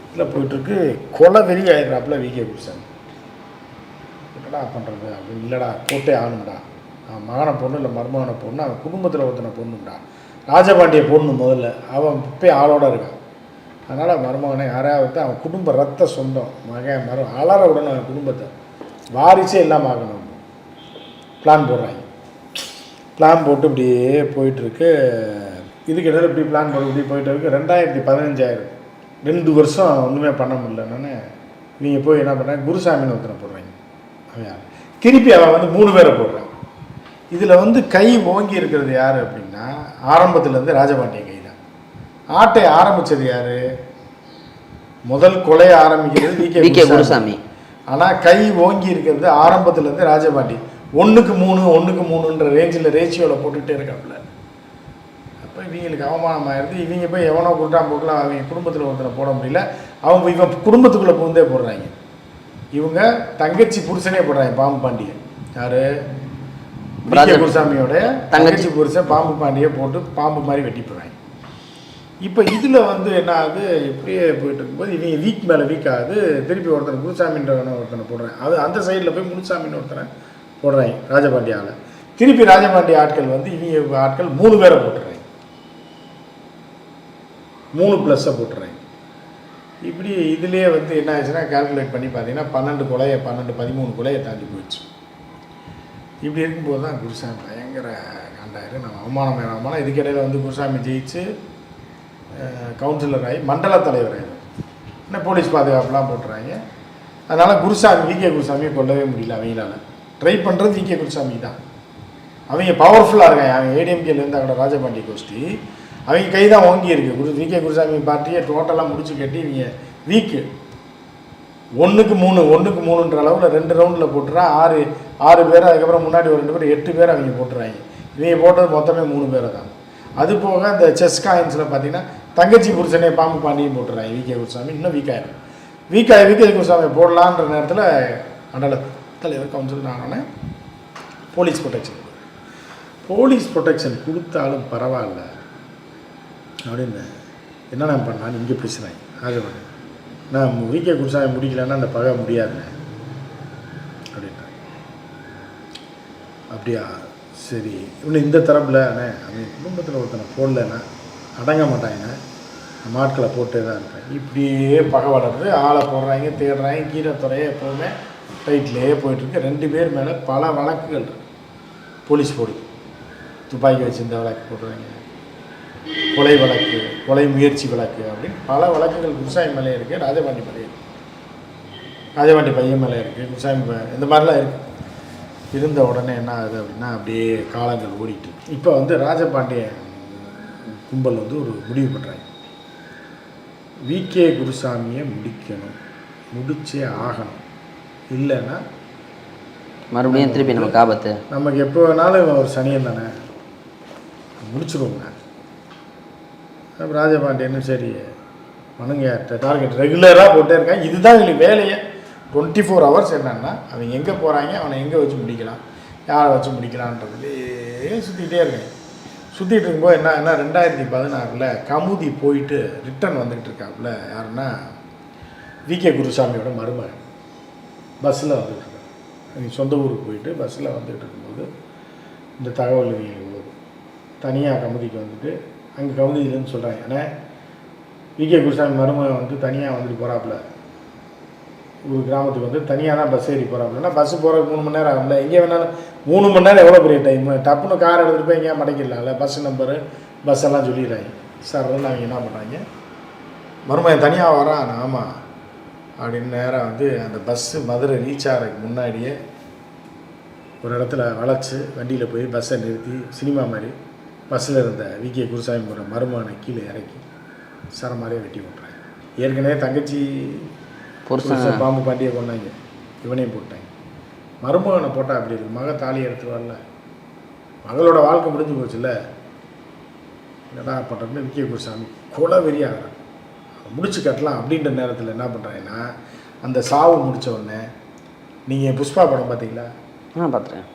இதில் போயிட்டுருக்கு. கொலை வெறி ஆயிடுறாப்புல விகே குருசாமி. என்னடா பண்ணுறது அப்படின்னு, இல்லைடா போட்டே ஆகணும்டா, அவன் மகனை பொண்ணு இல்லை மருமகனை பொண்ணு, அவன் குடும்பத்தில் ஒருத்தனை பொண்ணும்டா, ராஜபாண்டியை பொண்ணு முதல்ல, அவன் போய் ஆளோடு இருக்கான். அதனால் மருமகனை யாராவது அவன் குடும்ப ரத்த சொந்தம் மகன் அலற உடனே அவன் குடும்பத்தை வாரிசே இல்லாமல் ஆகணும் பிளான் போடுறாங்க. பிளான் போட்டு இப்படியே போயிட்டுருக்கு. இதுக்கு இடையில் இப்படி பிளான் போட்டு இப்படி போயிட்டு இருக்கு. 2015 2 வருஷம் ஒன்றுமே பண்ண முடியலன்னு நீங்கள் போய் என்ன பண்ணுறாங்க, குருசாமின்னு ஒருத்தனை போடுறாங்க. அவன் திருப்பி அவன் வந்து 3 பேரை போடுறான். இதில் வந்து கை ஓங்கி இருக்கிறது யார் அப்படின்னா, ஆரம்பத்துலேருந்து ராஜபாண்டியன் கை தான். ஆட்டை ஆரம்பித்தது யார், முதல் கொலையை ஆரம்பிக்கிறது விகே குருசாமி. ஆனால் கை ஓங்கி இருக்கிறது ஆரம்பத்துலேருந்து ராஜபாண்டி. 1க்கு 3 ரேஞ்சில் ரேஷியோவில் போட்டுக்கிட்டே இருக்காப்புல. அப்போ இவங்களுக்கு அவமானம் ஆயிடுது. இவங்க போய் எவனோ குட்டாம் போக்கலாம், அவங்க குடும்பத்தில் ஒருத்தனை போட முடியல, அவங்க இவன் குடும்பத்துக்குள்ளே பூந்தே போடுறாங்க. இவங்க தங்கச்சி புருஷனே போடுறாங்க பாம்பு பாண்டியன். யார்? குருசாமியோட தங்கச்சி புருஷன் பாம்பு பாண்டியை போட்டு பாம்பு மாதிரி வெட்டி போடுறாங்க. இப்போ இதில் வந்து என்ன ஆகுது, இப்படியே போயிட்டு இருக்கும்போது இவங்க வீக் மேலே வீக் ஆகுது. திருப்பி ஒருத்தனை குருசாமின்றவனை ஒருத்தனை போடுறேன். அது அந்த சைடில் போய் முனுசாமின்னு ஒருத்தனை போடுறாங்க ராஜபாண்டியாவில். திருப்பி ராஜபாண்டிய ஆட்கள் வந்து இவங்க ஆட்கள் 3 பேரை போட்டுறாங்க, 3+ஐ போட்டுறாங்க. இப்படி இதுலேயே வந்து என்ன ஆச்சுன்னா கால்குலேட் பண்ணி பார்த்தீங்கன்னா 13 கொலையை தாண்டி போயிடுச்சு. இப்படி இருக்கும்போது தான் குருசாமி பயங்கர காண்டாயிரு. நம்ம அவமானம் இதுக்கிடையில் வந்து குருசாமி ஜெயிச்சு கவுன்சிலர் ஆகி மண்டல தலைவர் ஆகிடும். என்ன போலீஸ் பாதுகாப்புலாம் போட்டுறாங்க. அதனால் குருசாமி குருசாமியை கொல்லவே முடியல. அவங்களால ட்ரை பண்ணுறது குருசாமி தான். அவங்க பவர்ஃபுல்லாக இருக்காங்க. அவங்க ஏடிஎம்கேலேருந்து அங்கே ராஜபாண்டிய கோஷ்டி அவங்க கை தான் ஓங்கி இருக்குது. குருசாமி பார்ட்டியை டோட்டலாக முடிச்சு கட்டி இவங்க வீக்கு 1-3 அளவில் 2 ரவுண்டில் போட்டுறா 6 பேர். அதுக்கப்புறம் முன்னாடி ஒரு 2 பேர் 8 பேர் அவங்க போட்டுறாங்க. இவங்க போட்டது மொத்தமே 3 பேரை தான். அது போக இந்த செஸ் காயின்ஸில் பார்த்தீங்கன்னா தங்கச்சி புருஷனே பாம்பு பாண்டியும் போட்டுறாங்க. குருசாமி இன்னும் வீக்காகி குருசாமி போடலான்ற நேரத்தில் மண்டல தலைவர் கவுன்சிலர் ஆனோடனே போலீஸ் ப்ரொடெக்ஷன் கொடுத்தாலும் பரவாயில்ல அப்படின்னு என்னென்ன பண்ணான்னு இங்கே பேசுகிறாங்க. ராஜபாண்டி நான் குருசாமி முடிக்கலன்னா அந்த பகை முடியாதுண்ணே அப்படின்றாங்க. அப்படியா சரி, இன்னும் இந்த தரப்பில் அண்ணே அவங்க குடும்பத்தில் ஒருத்தனை போடலன்னா அடங்க மாட்டாங்க, நம்ம ஆட்களை போட்டே தான் இருப்பேன். இப்படியே பகை வளர்றது. ஆளை போடுறாங்க, தேடுறாங்க. கீரைத்துறையே எப்போவுமே ரைட்லேயே போயிட்டுருக்கு. 2 பேர் மேலே பல வழக்குகள் போலீஸ் போடுது. துப்பாக்கி வச்சு இந்த வழக்கு போடுறாங்க, கொலை வழக்கு, கொலை முயற்சி வழக்கு அப்படின்னு பல வழக்குகள் குருசாமி மேலே இருக்குது, ராஜபாண்டி மேலே இருக்குது, ராஜபாண்டி பையன் மேலே இருக்குது, குருசாமி இந்த மாதிரிலாம் இருக்குது. இருந்த உடனே என்ன ஆகுது அப்படின்னா அப்படியே காலங்கள் ஓடிட்டு. இப்போ வந்து ராஜபாண்டிய கும்பல் வந்து ஒரு முடிவு பண்ணுறாங்க. குருசாமியை முடிச்சே ஆகணும், இல்லைன்னா மறுபடியும் திருப்பி நமக்கு ஆபத்து. நமக்கு எப்போ வேணாலும் ஒரு சனியன் தானே முடிச்சிடுவோங்க. ராஜபாண்டியன்னு சரி மனுங்க டார்கெட் ரெகுலராக போட்டே இருக்காங்க. இதுதான் எங்களுக்கு வேலையை. 24 hours என்னன்னா அவங்க எங்கே போகிறாங்க, அவனை எங்கே வச்சு முடிக்கலாம், யாரை வச்சு முடிக்கலான்றதுலேயே சுற்றிக்கிட்டே இருக்காங்க. சுற்றிட்டு இருக்கும்போது என்ன 2016 கமுதி போயிட்டு ரிட்டர்ன் வந்துக்கிட்டு இருக்காப்புல யாருன்னா குருசாமியோட மருமகன் பஸ்ஸில் வந்துட்டு இருக்காங்க. அவங்க சொந்த ஊருக்கு போயிட்டு பஸ்ஸில் வந்துட்டு இருக்கும்போது இந்த தகவல் இவங்களுக்கு போகுது. தனியாக கமுதிக்கு வந்துட்டு அங்கே கமுதியிலேருந்து சொல்கிறாங்க, ஏன்னா குருசாமி மருமகன் வந்து தனியாக வந்துட்டு போகிறாப்புல, ஒரு கிராமத்துக்கு வந்து தனியாக தான் பஸ் ஏறி போகிறாப்புலன்னா பஸ்ஸு போகிறதுக்கு 3 மணி நேரம் ஆகும்ல. எங்கே வேணாலும் 3 மணி நேரம் எவ்வளோ பெரிய டைமு, டப்புன்னு கார் எடுத்துகிட்டு போய் எங்கேயா மடக்கிடலாம்ல. பஸ் நம்பரு பஸ்ஸெல்லாம் சொல்லிடுறாங்க. சார்ன்னு அவங்க என்ன பண்ணுறாங்க, மருமகன் தனியாக வரான் ஆமாம் அப்படின்னு நேராக வந்து அந்த பஸ்ஸு மதுரை ரீச் ஆகிறதுக்கு முன்னாடியே ஒரு இடத்துல வளைச்சி வண்டியில் போய் பஸ்ஸை நிறுத்தி சினிமா மாதிரி பஸ்ஸில் இருந்த குருசாமி போகிற மருமகனை கீழே இறக்கி சரமாரியாக வெட்டி விட்றாங்க. ஏற்கனவே தங்கச்சி புருஷன் பாம்பு பாண்டியை கொண்டாங்க, இவனையும் போட்டாங்க. மருமகனை போட்டால் அப்படி இருக்கு, மக தாலி எடுத்து வரல, மகளோட வாழ்க்கை முடிஞ்சு போச்சுல்ல, என்னடா பண்ணுறதுன்னு குருசாமி கொலை வெறியாகிறான். முடிச்சு கட்டலாம் அப்படின்ற நேரத்தில் என்ன பண்ணுறாங்கன்னா அந்த சாவு முடித்த உடனே, நீங்கள் புஷ்பா படம் பார்த்தீங்களா? பார்த்துறேன்.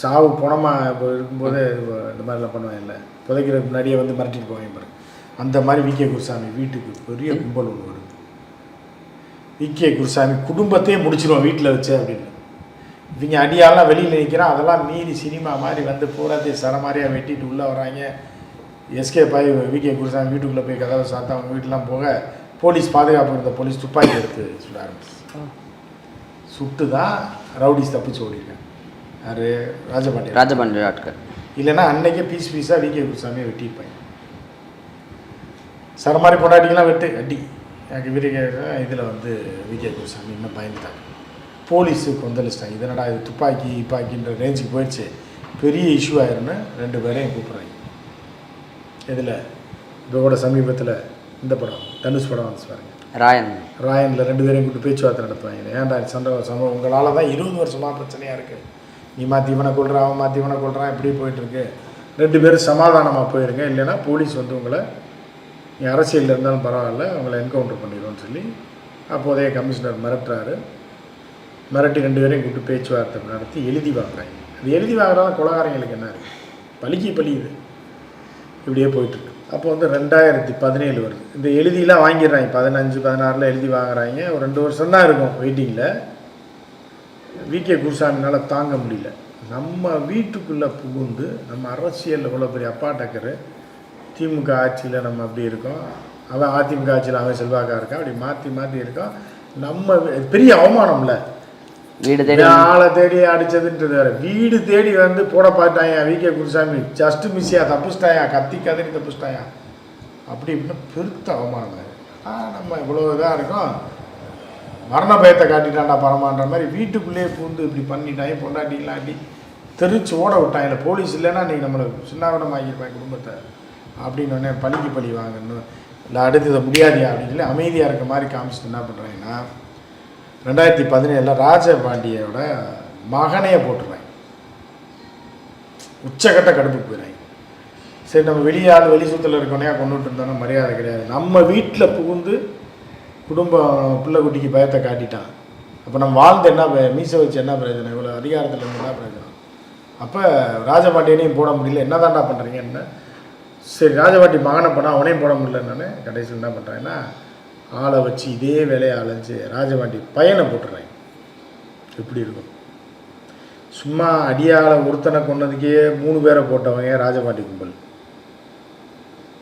சாவு பணமாக இப்போ இருக்கும்போது இந்த மாதிரிலாம் பண்ணுவாங்க இல்லை, புதைக்கிறதுக்கு முன்னாடியே வந்து மிரட்டிட்டு போவாங்க பாரு. அந்த மாதிரி குருசாமி வீட்டுக்கு பெரிய கும்பல் ஒன்று வருது. குருசாமி குடும்பத்தையே முடிச்சிருவோம் வீட்டில் வச்சு அப்படின்னு. இவங்க அடியாலாம் வெளியில் நிற்கிறான். அதெல்லாம் மீறி சினிமா மாதிரி வந்து பூராத்தையும் சரமாரியாக வெட்டிட்டு உள்ளே வராங்க. எஸ்கேப் ஆகி குருசாமி வீட்டுக்குள்ளே போய் கதவை சாத்தா அவங்க வீட்டெலாம் போக போலீஸ் பாதுகாப்பு இருந்த போலீஸ் துப்பாக்கி எடுத்து சுட ஆரம்பிச்சு. சுட்டு தான் ரவுடிஸ் தப்பிச்சு ஓடிருக்காங்க. யார்? ராஜபாண்டி ஆட்கள். இல்லைன்னா அன்னைக்கே பீஸாக குருசாமியை வெட்டியிருப்பாங்க. சரமாரி பொண்டாட்டிங்கெலாம் வெட்டு அடி எனக்கு இதில் வந்து குருசாமி இன்னும் பயந்துட்டாங்க. போலீஸு கொந்தளிச்சிட்டாங்க. இதனடா இது துப்பாக்கின்ற ரேஞ்சுக்கு போயிடுச்சு, பெரிய இஷ்யூ ஆயிருன்னு 2 பேரையும் கூப்பிட்றாங்க. இதில் இதோட சமீபத்தில் இந்த படம் தனுஷ் படம் வந்து பாருங்க, ராயனில் 2 பேரையும் கூப்பிட்டு பேச்சுவார்த்தை நடத்துவாங்க. ஏன்டா சம்பவம் உங்களால் தான் 20 வருஷமாக பிரச்சனையாக இருக்குது, நீ மாற்றி இவனை கொள்கிறான், அவன் மாற்றி இவனை கொள்கிறான், இப்படி போயிட்டுருக்கு. 2 பேரும் சமாதானமாக போயிருங்க, இல்லைன்னா போலீஸ் வந்து உங்களை நீ அரசியலில் இருந்தாலும் பரவாயில்ல உங்களை என்கவுண்டர் பண்ணிடுவோன்னு சொல்லி அப்போதைய கமிஷனர் மிரட்டுறாரு. மிரட்டி 2 பேரையும் கூப்பிட்டு பேச்சுவார்த்தை நடத்தி எழுதி வாங்குறாங்க. அது எழுதி வாங்குறதால கொலகாரங்களுக்கு என்ன இருக்குது, பலிக்கு பலியுது, இப்படியே போயிட்டுருக்கு. அப்போ வந்து 2017 வருது. இந்த எழுதியெலாம் வாங்கிடுறாங்க. 15, 16 எழுதி வாங்குறாங்க. ஒரு 2 வருஷம் தான் இருக்கும் வெயிட்டிங்கில். விகே குருசாமினால் தாங்க முடியல. நம்ம வீட்டுக்குள்ளே புகுந்து நம்ம அரசியலில் இவ்வளோ பெரிய அப்பா டக்கரு, திமுக ஆட்சியில் நம்ம அப்படி இருக்கோம், அவன் அதிமுக ஆட்சியில் அவன் செல்வாக்காக இருக்கான், அப்படி மாற்றி மாற்றி இருக்கோம். நம்ம பெரிய அவமானம்ல. வீடு தேடி ஆளை தேடி அடித்ததுன்றது வேறு. வீடு தேடி வந்து போட பார்த்தாயா விகே குருசாமி, ஜஸ்ட் மிஸ்ஸியா, தப்புச்சிட்டாயா, கத்தி கதறி தப்புச்சிட்டாயா, அப்படி இப்படின்னு பெருத்த அவமானம். நம்ம இவ்வளோ இதாக இருக்கோம், மரண பயத்தை காட்டிட்டான்டா பரமான்ற மாதிரி வீட்டுக்குள்ளேயே பூந்து இப்படி பண்ணிட்டாங்க. பொண்டாட்டிங்களாட்டி தெரிச்சு ஓட விட்டாங்க. போலீஸ் இல்லைன்னா நீங்கள் நம்மளை சின்னாவிடம் ஆகியிருப்பாங்க குடும்பத்தை அப்படின்னு உடனே பழிக்கு பழி வாங்கணும், இல்லை அடுத்து இதை முடியாதியா அப்படின்னு சொல்லி அமைதியாக இருக்க மாதிரி காமிச்சிட்டு என்ன பண்ணுறாங்கன்னா 2017 ராஜபாண்டியோட மகனையை போட்டுறாங்க. உச்சக்கட்ட கடுப்புக்கு போயிடுறாங்க. சரி, நம்ம வெளியாள் வெளி சுற்றில் இருக்கோனையா கொண்டுட்டு இருந்தோன்னா மரியாதை கிடையாது. நம்ம வீட்டில் புகுந்து குடும்பம் பிள்ளை குட்டிக்கு பயத்தை காட்டிட்டான். அப்போ நம்ம வாழ்ந்து என்ன மீசை வச்சு என்ன பிரயோஜனம், இவ்வளோ அதிகாரத்தில் இருந்து என்ன பிரயோஜனம்? அப்போ ராஜபாண்டியனையும் போட முடியல, என்ன தாண்டா பண்ணுறீங்கன்னு. சரி, ராஜபாண்டி மகனை போனால் அவனையும் போட முடியலன்னு கடைசியில் என்ன பண்ணுறாங்கன்னா ஆளை வச்சு இதே வேலையை அலைஞ்சு ராஜபாண்டி பையனை போட்டுறாங்க. எப்படி இருக்கும்? சும்மா அடியாளை ஒருத்தனை கொண்டதுக்கே 3 பேரை போட்டவங்க ராஜபாண்டி கும்பல்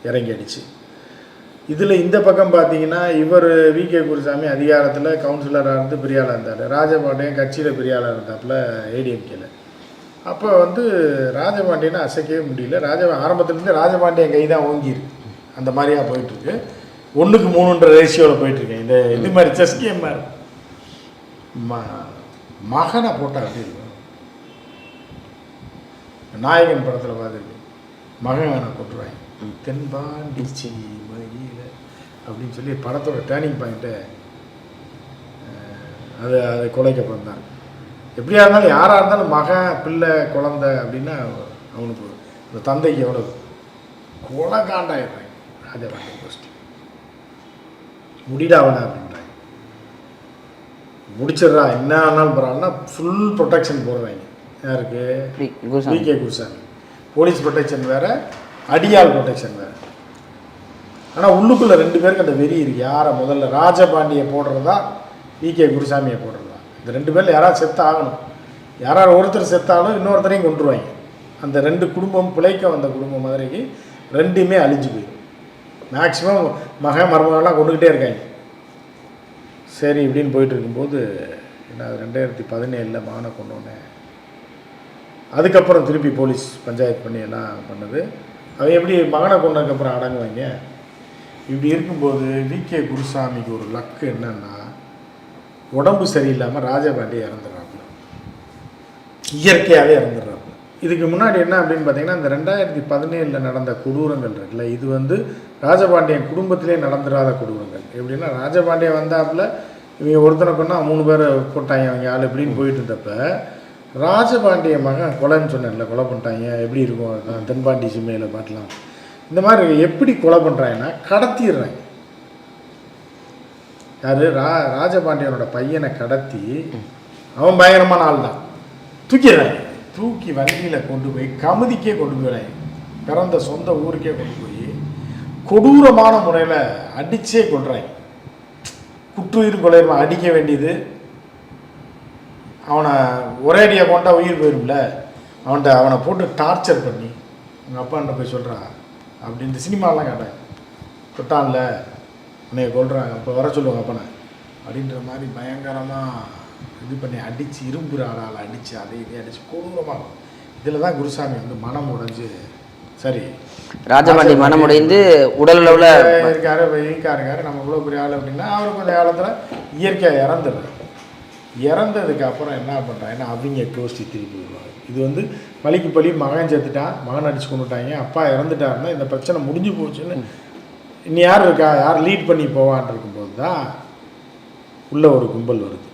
இறங்கி அடிச்சு. இதில் இந்த பக்கம் பார்த்தீங்கன்னா இவர் விகே குருசாமி அதிகாரத்தில் கவுன்சிலராக இருந்து பெரிய ஆளாக இருந்தார். ராஜபாண்டியன் கட்சியில் பெரிய ஆளாக இருந்தாப்புல ஏடிஎம்கேல. அப்போ வந்து ராஜபாண்டியனை அசைக்கவே முடியல. ஆரம்பத்துலேருந்து ராஜபாண்டியன் கை தான் ஓங்கியிருக்கு. அந்த மாதிரியாக போயிட்டுருக்கு. 1:3 ரேஷியோவில் போயிட்டுருக்கேன். இது மாதிரி செஸ் கேம் மாதிரி. மகனை போட்டால் அப்படி இருக்கும். நாயகன் படத்தில் பார்த்துருக்கு, மகனை போட்டுருவாங்க. தென்பாண்டி மகிழ அப்படின்னு சொல்லி படத்தோட டேர்னிங் பாயிண்ட்டு அதை கொலைக்கப்புறம் தான். எப்படியா இருந்தாலும் யாராக இருந்தாலும் மகன் பிள்ளை குழந்தை அப்படின்னா அவனுக்கு இந்த தந்தைக்கு எவ்வளோ கொலை காண்டாயிடுறாங்க. ராஜபாண்டி கோஷ்டி முடிடாவன அப்படின்றாங்க. முடிச்சிடுறா என்ன ஆனாலும் பரவாயில்லனா ஃபுல் ப்ரொடெக்ஷன் போடுறாங்க. யாருக்கு? விகே குருசாமி. போலீஸ் ப்ரொடெக்ஷன் வேறு, அடியாள் ப்ரொடெக்ஷன் வேறு. ஆனால் உள்ளுக்குள்ளே 2 பேருக்கு அந்த வெறி இருக்குது. யாரை முதல்ல ராஜபாண்டியை போடுறதா விகே குருசாமியை போடுறதா? இந்த 2 பேரில் யாராவது செத்து ஆகணும். யாராவது ஒருத்தர் செத்தாலும் இன்னொருத்தரையும் கொண்டுருவாங்க. அந்த 2 குடும்பம் பிழைக்க வந்த குடும்பம் மாதிரிக்கு 2மே அழிஞ்சு போயிடும். மேக்ஸிமம் மருமகெல்லாம் கொண்டுக்கிட்டே இருக்காங்க. சரி இப்படின்னு போயிட்டு இருக்கும்போது என்ன 2017 மகனை கொண்டோன்னே அதுக்கப்புறம் திருப்பி போலீஸ் பஞ்சாயத்து பண்ணி எல்லாம் பண்ணுது. அவன் எப்படி மகனை கொண்டதுக்கப்புறம் அடங்குவாங்க? இப்படி இருக்கும்போது விகே குருசாமிக்கு ஒரு லக்கு என்னன்னா, உடம்பு சரியில்லாமல் ராஜபாண்டி இறந்துடுறாப்புல, இயற்கையாகவே இறந்துடுறாப்புல. இதுக்கு முன்னாடி என்ன அப்படின்னு பார்த்தீங்கன்னா, இந்த 2017 நடந்த கொடூரங்கள் இருக்குல்ல, இது வந்து ராஜபாண்டியன் குடும்பத்திலே நடந்துடாத கொடூரங்கள். எப்படின்னா, ராஜபாண்டியன் வந்தாப்புல இவங்க ஒருத்தனை கொண்டா 3 பேரை போட்டாங்க அவங்க ஆள் இப்படின்னு போயிட்டு இருந்தப்ப, ராஜபாண்டிய மகன் கொலைன்னு சொன்னேன்ல, கொலை பண்ணிட்டாங்க. எப்படி இருக்கும் தென்பாண்டி சிம்மையில் பாட்டலாம். இந்த மாதிரி எப்படி கொலை பண்ணுறாங்கன்னா கடத்திடுறாங்க. யார்? ராஜபாண்டியனோட பையனை கடத்தி, அவன் பயங்கரமான ஆள் தான், தூக்கிடுறாங்க. தூக்கி வண்டியில் கொண்டு போய் கமுதிக்கே கொண்டு போயிடுறாங்க. பிறந்த சொந்த ஊருக்கே கொண்டு போய் கொடூரமான முறையில் அடித்தே கொள்றாங்க. குற்றுயிர் கொலைமா அடிக்க வேண்டியது. அவனை ஒரேடியாக கொண்டா உயிர் போயிடும்ல, அவனை போட்டு டார்ச்சர் பண்ணி உங்கள் அப்பான்ட்ட போய் சொல்கிறான் அப்படின்ட்டு சினிமாலாம் கேட்டேன். தொட்டான்ல உன்னைய கொள்றாங்க, இப்போ வர சொல்லுவாங்க அப்பனை அப்படின்ற மாதிரி பயங்கரமாக இது பண்ணி அடித்து இரும்பு ஆளால் அடித்து அதை இதை அடித்து கொடூரமாக. இதில் தான் குருசாமி வந்து மனம் உடைஞ்சு, சரி ராஜபாண்டி மனம் உடைந்து உடல் அளவில் இருக்காரு, இருக்காரு நம்ம இவ்வளோ பெரிய ஆள் அப்படின்னா, அவருக்கு அந்த காலத்தில் இயற்கையாக இறந்துடுறாரு. இறந்ததுக்கு அப்புறம் என்ன பண்ணுறாங்கன்னா அவங்க கோஷ்டி திருப்பி விடுவாங்க. இது வந்து பழிக்கு பழி, மகன் செத்துட்டான், மகன் அடித்து கொண்டுட்டாங்க, அப்பா இறந்துட்டாருன்னா இந்த பிரச்சனை முடிஞ்சு போச்சுன்னு இனி யார் இருக்கா, யார் லீட் பண்ணி போவான் இருக்கும்போது தான் உள்ள ஒரு கும்பல் வருது.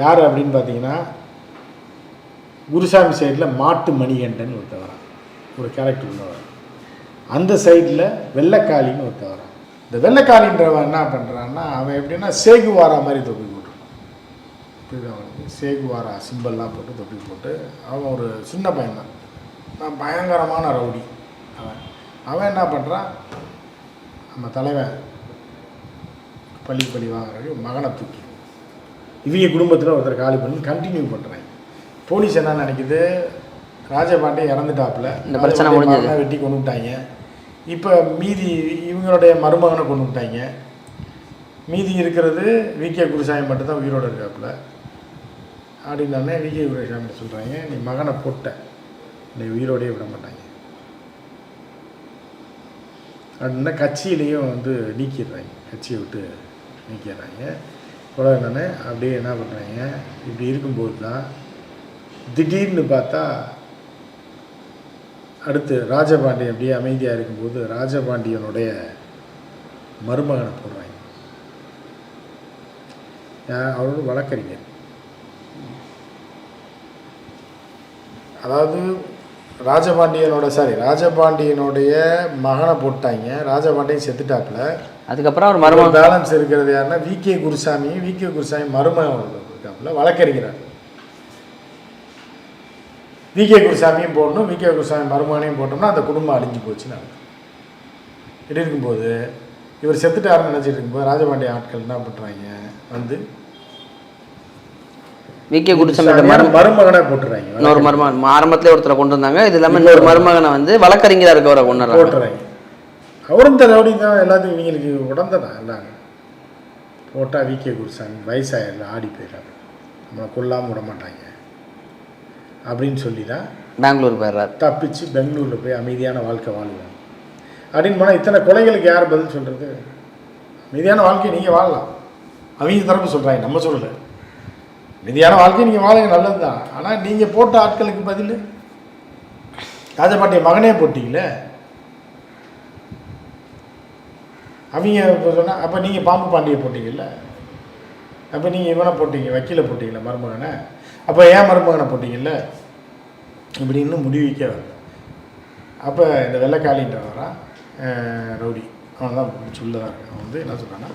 யார் அப்படின்னு பார்த்தீங்கன்னா, குருசாமி சைடில் மாட்டு மணிகண்டன் ஒருத்தவரான், ஒரு கேரக்டர் உள்ளவர். அந்த சைடில் வெள்ளைக்காளின்னு ஒருத்தவரான். இந்த வெள்ளைக்காலின்றவன் என்ன பண்ணுறான்னா அவன் எப்படின்னா சேகுவாரா மாதிரி தொப்பி போட்டுருக்கான். புரியுது? அவனுக்கு சேகுவாரா சிம்பிள்லாம் போட்டு தொப்பி போட்டு அவன் ஒரு சின்ன பையன் தான், நான் பயங்கரமான ரவுடி. அவன் என்ன பண்ணுறான், நம்ம தலைவன் பள்ளி வாங்குறதுக்கு மகனை தூக்கி இவங்க குடும்பத்தில் ஒருத்தர் காலி பண்ணி கண்டினியூ பண்ணுறாங்க. போலீஸ் என்ன நினைக்குது, ராஜபாண்டே இறந்துட்டாப்புல, இந்த பிரச்சனை முடிஞ்சது, வெட்டி கொண்டு விட்டாங்க. இப்போ மீதி இவங்களுடைய மருமகனை கொண்டு விட்டாங்க. மீதி இருக்கிறது விகே குருசாமி மட்டும்தான் உயிரோடு இருக்காப்புல அப்படின்னாலே விகே குருசாமி சொல்கிறாங்க, நீ மகனை போட்ட, நீ உயிரோடையே விட மாட்டாங்க அப்படின்னா கட்சியிலையும் வந்து நீக்கிடுறாங்க, கட்சியை விட்டு நீக்கிடுறாங்க. கூட என்னென்னு அப்படியே என்ன பண்ணுறாங்க, இப்படி இருக்கும்போது தான் திடீர்னு பார்த்தா அடுத்து ராஜபாண்டியன் அப்படியே அமைதியாக இருக்கும்போது ராஜபாண்டியனுடைய மருமகனை போடுறாங்க. அவரோட வழக்கறிஞர், அதாவது ராஜபாண்டியனுடைய மகனை போட்டாங்க. ராஜபாண்டியன் செத்துட்டாப்புல. அதுக்கப்புறம் அவர் மருமகன் பேலன்ஸ் இருக்கிறது யாருன்னா விகே குருசாமி மருமகன் இருக்காப்புல வழக்கறிஞர். விகே குருசாமியும் போடணும், விகே குருசாமி மருமகனையும் போட்டோம்னா அந்த குடும்பம் அழிஞ்சு போச்சுன்னு அர்த்தம். இப்படி இருக்கும்போது இவர் செத்துட்டாருன்னு நினச்சிட்டு இருக்கும்போது ராஜபாண்டிய ஆட்கள் என்ன பண்ணுறாங்க, வந்து விகே குருசாமி மருமகனை போட்டுறாங்க. இன்னொரு மருமகன் ஆரம்பத்திலே ஒருத்தரை கொண்டு வந்தாங்க, இது இல்லாமல் இன்னொரு மருமகனை வந்து வழக்கறிஞராக இருக்கவரை கொண்டு போட்டுறாங்க. அவரும் இந்த ரவுடி தான், எல்லாத்தையும் இவங்களுக்கு உடந்ததான் எல்லாங்க. போட்டால் விகே குருசாமி வயசாயிடல, ஆடி போயிடறாங்க, நம்மளை கொல்லாமல் விட மாட்டாங்க அப்படின்னு சொல்லி தான் பெங்களூர் போயிடுறாரு. தப்பிச்சு பெங்களூரில் போய் அமைதியான வாழ்க்கை வாழுவாங்க அப்படின்னு போனால் இத்தனை கொலைகளுக்கு யார் பதில் சொல்கிறது? அமைதியான வாழ்க்கையை நீங்கள் வாழலாம், அவங்க தரப்பு சொல்கிறாங்க, நம்ம சொல்லலை. அமைதியான வாழ்க்கையை நீங்கள் வாழுங்க, நல்லது தான். ஆனால் நீங்கள் போட்ட ஆட்களுக்கு பதில் ராஜபாண்டிய மகனே போட்டிங்களே. அவங்க இப்போ சொன்னால் அப்போ நீங்கள் பாம்பு பாண்டியை போட்டிங்கல்ல, அப்போ நீங்கள் இவனை போட்டீங்க, வக்கீலை போட்டிங்கள மருமகனை, அப்போ ஏன் மருமகனை போட்டிங்கல்ல இப்படின்னு முடிவிக்க வரல. அப்போ இந்த வெள்ளைக்காலின்றவரா ரவுடி அவன் தான் சொல்லதான் இருக்கு. அவன் வந்து என்ன சொல்கிறான்னா,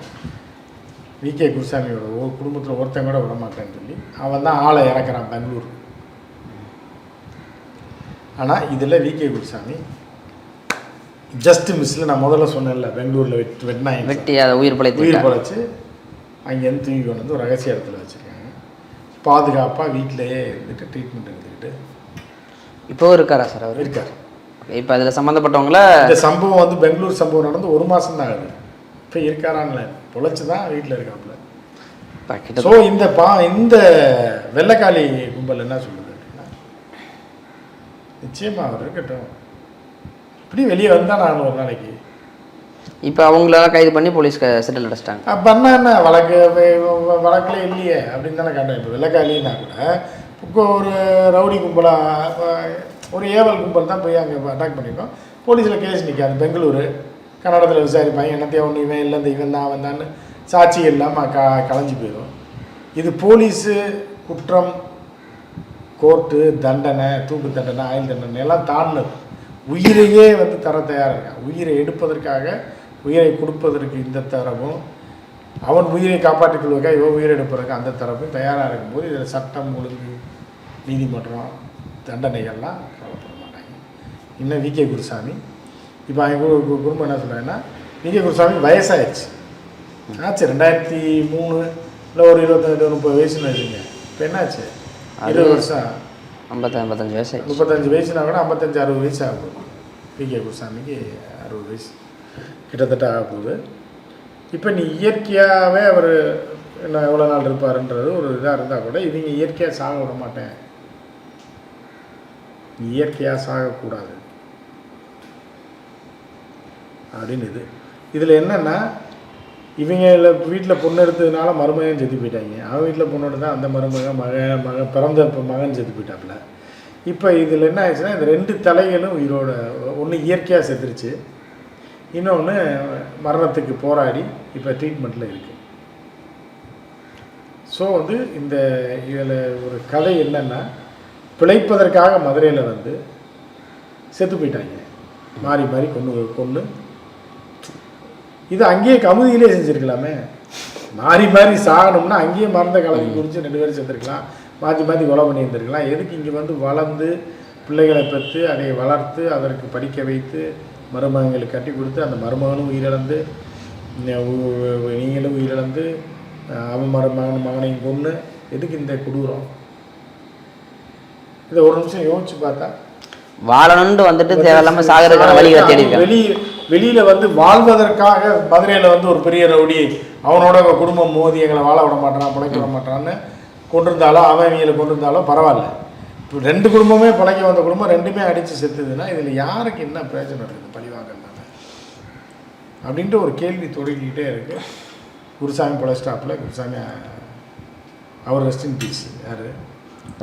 விகே குருசாமியோட குடும்பத்தில் ஒருத்தன் கூட விட மாட்டேன்னு சொல்லி அவன் தான் ஆளை இறக்குறான் பெங்களூர். ஆனால் இதில் விகே குருசாமி ஜஸ்ட் மிஸ்ஸில் நான் முதல்ல சொன்னேன்ல, பெங்களூரில் வெட்டி அதை உயிர் பழைச்சு அங்கேருந்து தூக்கி கொண்டு வந்து ஒரு ரகசிய இடத்துல வச்சுருக்காங்க. பாதுகாப்பாக வீட்டிலையே இருந்துட்டு ட்ரீட்மெண்ட் எடுத்துக்கிட்டு இப்போ இருக்காரா சார்? அவர் இருக்கார். இப்போ அதில் சம்மந்தப்பட்டவங்கள இந்த சம்பவம் வந்து பெங்களூர் சம்பவம் நடந்து 1 மாதம் தான் ஆகுது. இப்போ இருக்காரான்னு பொழைச்சி தான் வீட்டில் இருக்காப்புல. ஸோ இந்த வெள்ளைக்காளி கும்பல் என்ன சொல்லுது அப்படின்னா, நிச்சயமாக அவர் இருக்கட்டும், இப்படி வெளியே வந்தால் நான் ஒரு நாளைக்கு இப்போ அவங்களெல்லாம் கைது பண்ணி போலீஸ் செட்டில் அடிச்சிட்டாங்க. பண்ணா என்ன வழக்கில் இல்லையே அப்படின்னு தானே காட்டுறேன். இப்போ வெள்ளைக்காலின்னா கூட ஒரு ரவுடி கும்பலாக ஒரு ஏவல் கும்பல் தான் போய் அங்கே அட்டாக் பண்ணியிருக்கோம். போலீஸில் கேஸ் நிற்காது. பெங்களூரு கன்னடத்தில் விசாரிப்பாங்க, என்னத்தையும் ஒன்று இவன் இல்லை, இந்த இவன் தான் அவன் தான் சாட்சி இல்லாமல் கலைஞ்சி போயிடும். இது போலீஸு குற்றம், கோர்ட்டு தண்டனை, தூக்கு தண்டனை, ஆயுள் தண்டனை எல்லாம் தாண்டினது. உயிரையே வந்து தர தயாராக இருக்கான். உயிரை எடுப்பதற்காக, உயிரை கொடுப்பதற்கு இந்த தரவும், அவன் உயிரை காப்பாற்றிக் கொள்வதற்காக இவன் உயிரை எடுப்பதற்கு அந்த தரப்பும் தயாராக இருக்கும்போது இதில் சட்டம் ஒழுங்கு, நீதிமன்றம், தண்டனைகள்லாம் கவலைப்பட மாட்டாங்க. இன்னும் விகே குருசாமி இப்போ அவங்க குடும்பம் என்ன சொல்கிறாங்கன்னா, விகே குருசாமி வயசாகிடுச்சு ஆச்சு. 2003 இல்லை ஒரு 25-30 வயசுன்னு வச்சுங்க. இப்போ என்னாச்சு, 20 வருஷம் 55 வயசு 35 வயசுனா கூட 55-60 வயசு ஆக போகுது. விகே குருசாமிக்கு 60 வயசு கிட்டத்தட்ட ஆக போகுது. இப்போ நீ இயற்கையாகவே அவர் என்ன எவ்வளோ நாள் இருப்பாருன்றது ஒரு இதாக இருந்தால் கூட இவங்க இயற்கையாக சாக விட மாட்டேன், நீ இயற்கையாக சாகக்கூடாது அப்படின்னு இதில் என்னென்னா, இவங்க வீட்டில் பொண்ணு எடுத்ததுனால மருமகன் செத்து போயிட்டாங்க. அவன் வீட்டில் பொண்ணு எடுத்தால் அந்த மகன் பிறந்த மகன் செத்து போயிட்டாப்புல. இப்போ இதில் என்ன ஆயிடுச்சுன்னா, இந்த 2 தலைகளும் உயிரோட, ஒன்று இயற்கையாக செத்துருச்சு, இன்னொன்று மரணத்துக்கு போராடி இப்போ ட்ரீட்மெண்ட்டில் இருக்குது. ஸோ வந்து இந்த இதில் ஒரு கதை என்னென்னா, பிழைப்பதற்காக மதுரையில் வந்து செத்து போயிட்டாங்க, மாறி மாறி கொன்று. இது அங்கேயே கமுதியிலே செஞ்சுருக்கலாமே. மாறி மாறி சாகணும்னா அங்கேயே மறந்த கலந்து குடிச்சு 2 பேரும் செத்துருக்கலாம், மாற்றி மாற்றி கொலை பண்ணியிருந்துருக்கலாம். எதுக்கு இங்கே வந்து வளர்ந்து பிள்ளைகளை பெற்று அதை வளர்த்து அதற்கு படிக்க வைத்து மருமகங்களுக்கு கட்டி கொடுத்து அந்த மருமகனும் உயிரிழந்து நீங்களும் உயிரிழந்து அவன் மகனையும் கொன்று எதுக்கு இந்த கொடூரம்? இதை ஒரு நிமிஷம் யோசிச்சு பார்த்தா வாழணும்னு வந்துட்டு தேவையில்லாமல் சாகிறதுக்கான வழிகளை தேடி வெளியில் வந்து வாழ்வதற்காக மதுரையில் வந்து ஒரு பெரிய ரவுடி அவனோட குடும்பம் மோதி எங்களை வாழ விட மாட்டான் பிழைக்க விட மாட்டான்னு கொண்டிருந்தாலும் அவன் இவங்களை கொண்டிருந்தாலும் பரவாயில்ல. இப்போ 2 குடும்பமே பிழைக்க வந்த குடும்பம் 2மே அடித்து செத்துதுன்னா இதில் யாருக்கு என்ன பிரயோஜனம் இருக்குது பழிவாங்கனால அப்படின்ட்டு ஒரு கேள்வி தொடங்கிக்கிட்டே இருக்குது. குருசாமி போல ஸ்டாப்பில் குருசாமி அவர் ரெஸ்ட் இன் பீஸ் யார்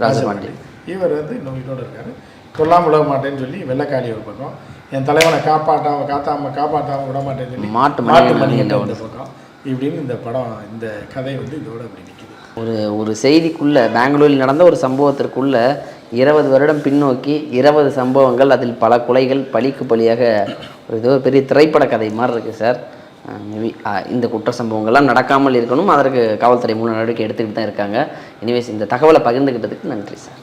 ராஜபாண்டி, இவர் வந்து இன்னும் வீட்டோடு இருக்கார். கொல்லாமல் விட மாட்டேன்னு சொல்லி வெள்ளைக்காளி ஒரு பக்கம், என் தலைவனை காப்பாற்றாமல் விட மாட்டேன்னு சொல்லி மாட்டு மணி இந்த பக்கம், இப்படின்னு இந்த படம் இந்த கதை வந்து இதோட அப்படி நிற்கிது. ஒரு செய்திக்குள்ளே பெங்களூரில் நடந்த ஒரு சம்பவத்திற்குள்ள 20 வருடம் பின்னோக்கி 20 சம்பவங்கள், அதில் பல கொலைகள் பழிக்கு பழியாக ஒரு பெரிய திரைப்பட கதை மாதிரி இருக்குது சார். மேபி இந்த குற்ற சம்பவங்கள்லாம் நடக்காமல் இருக்கணும், அதற்கு காவல்துறை முழு நடவடிக்கை எடுத்துக்கிட்டு தான் இருக்காங்க. எனிவேஸ் இந்த தகவலை பகிர்ந்துக்கிட்டதுக்கு நன்றி சார்.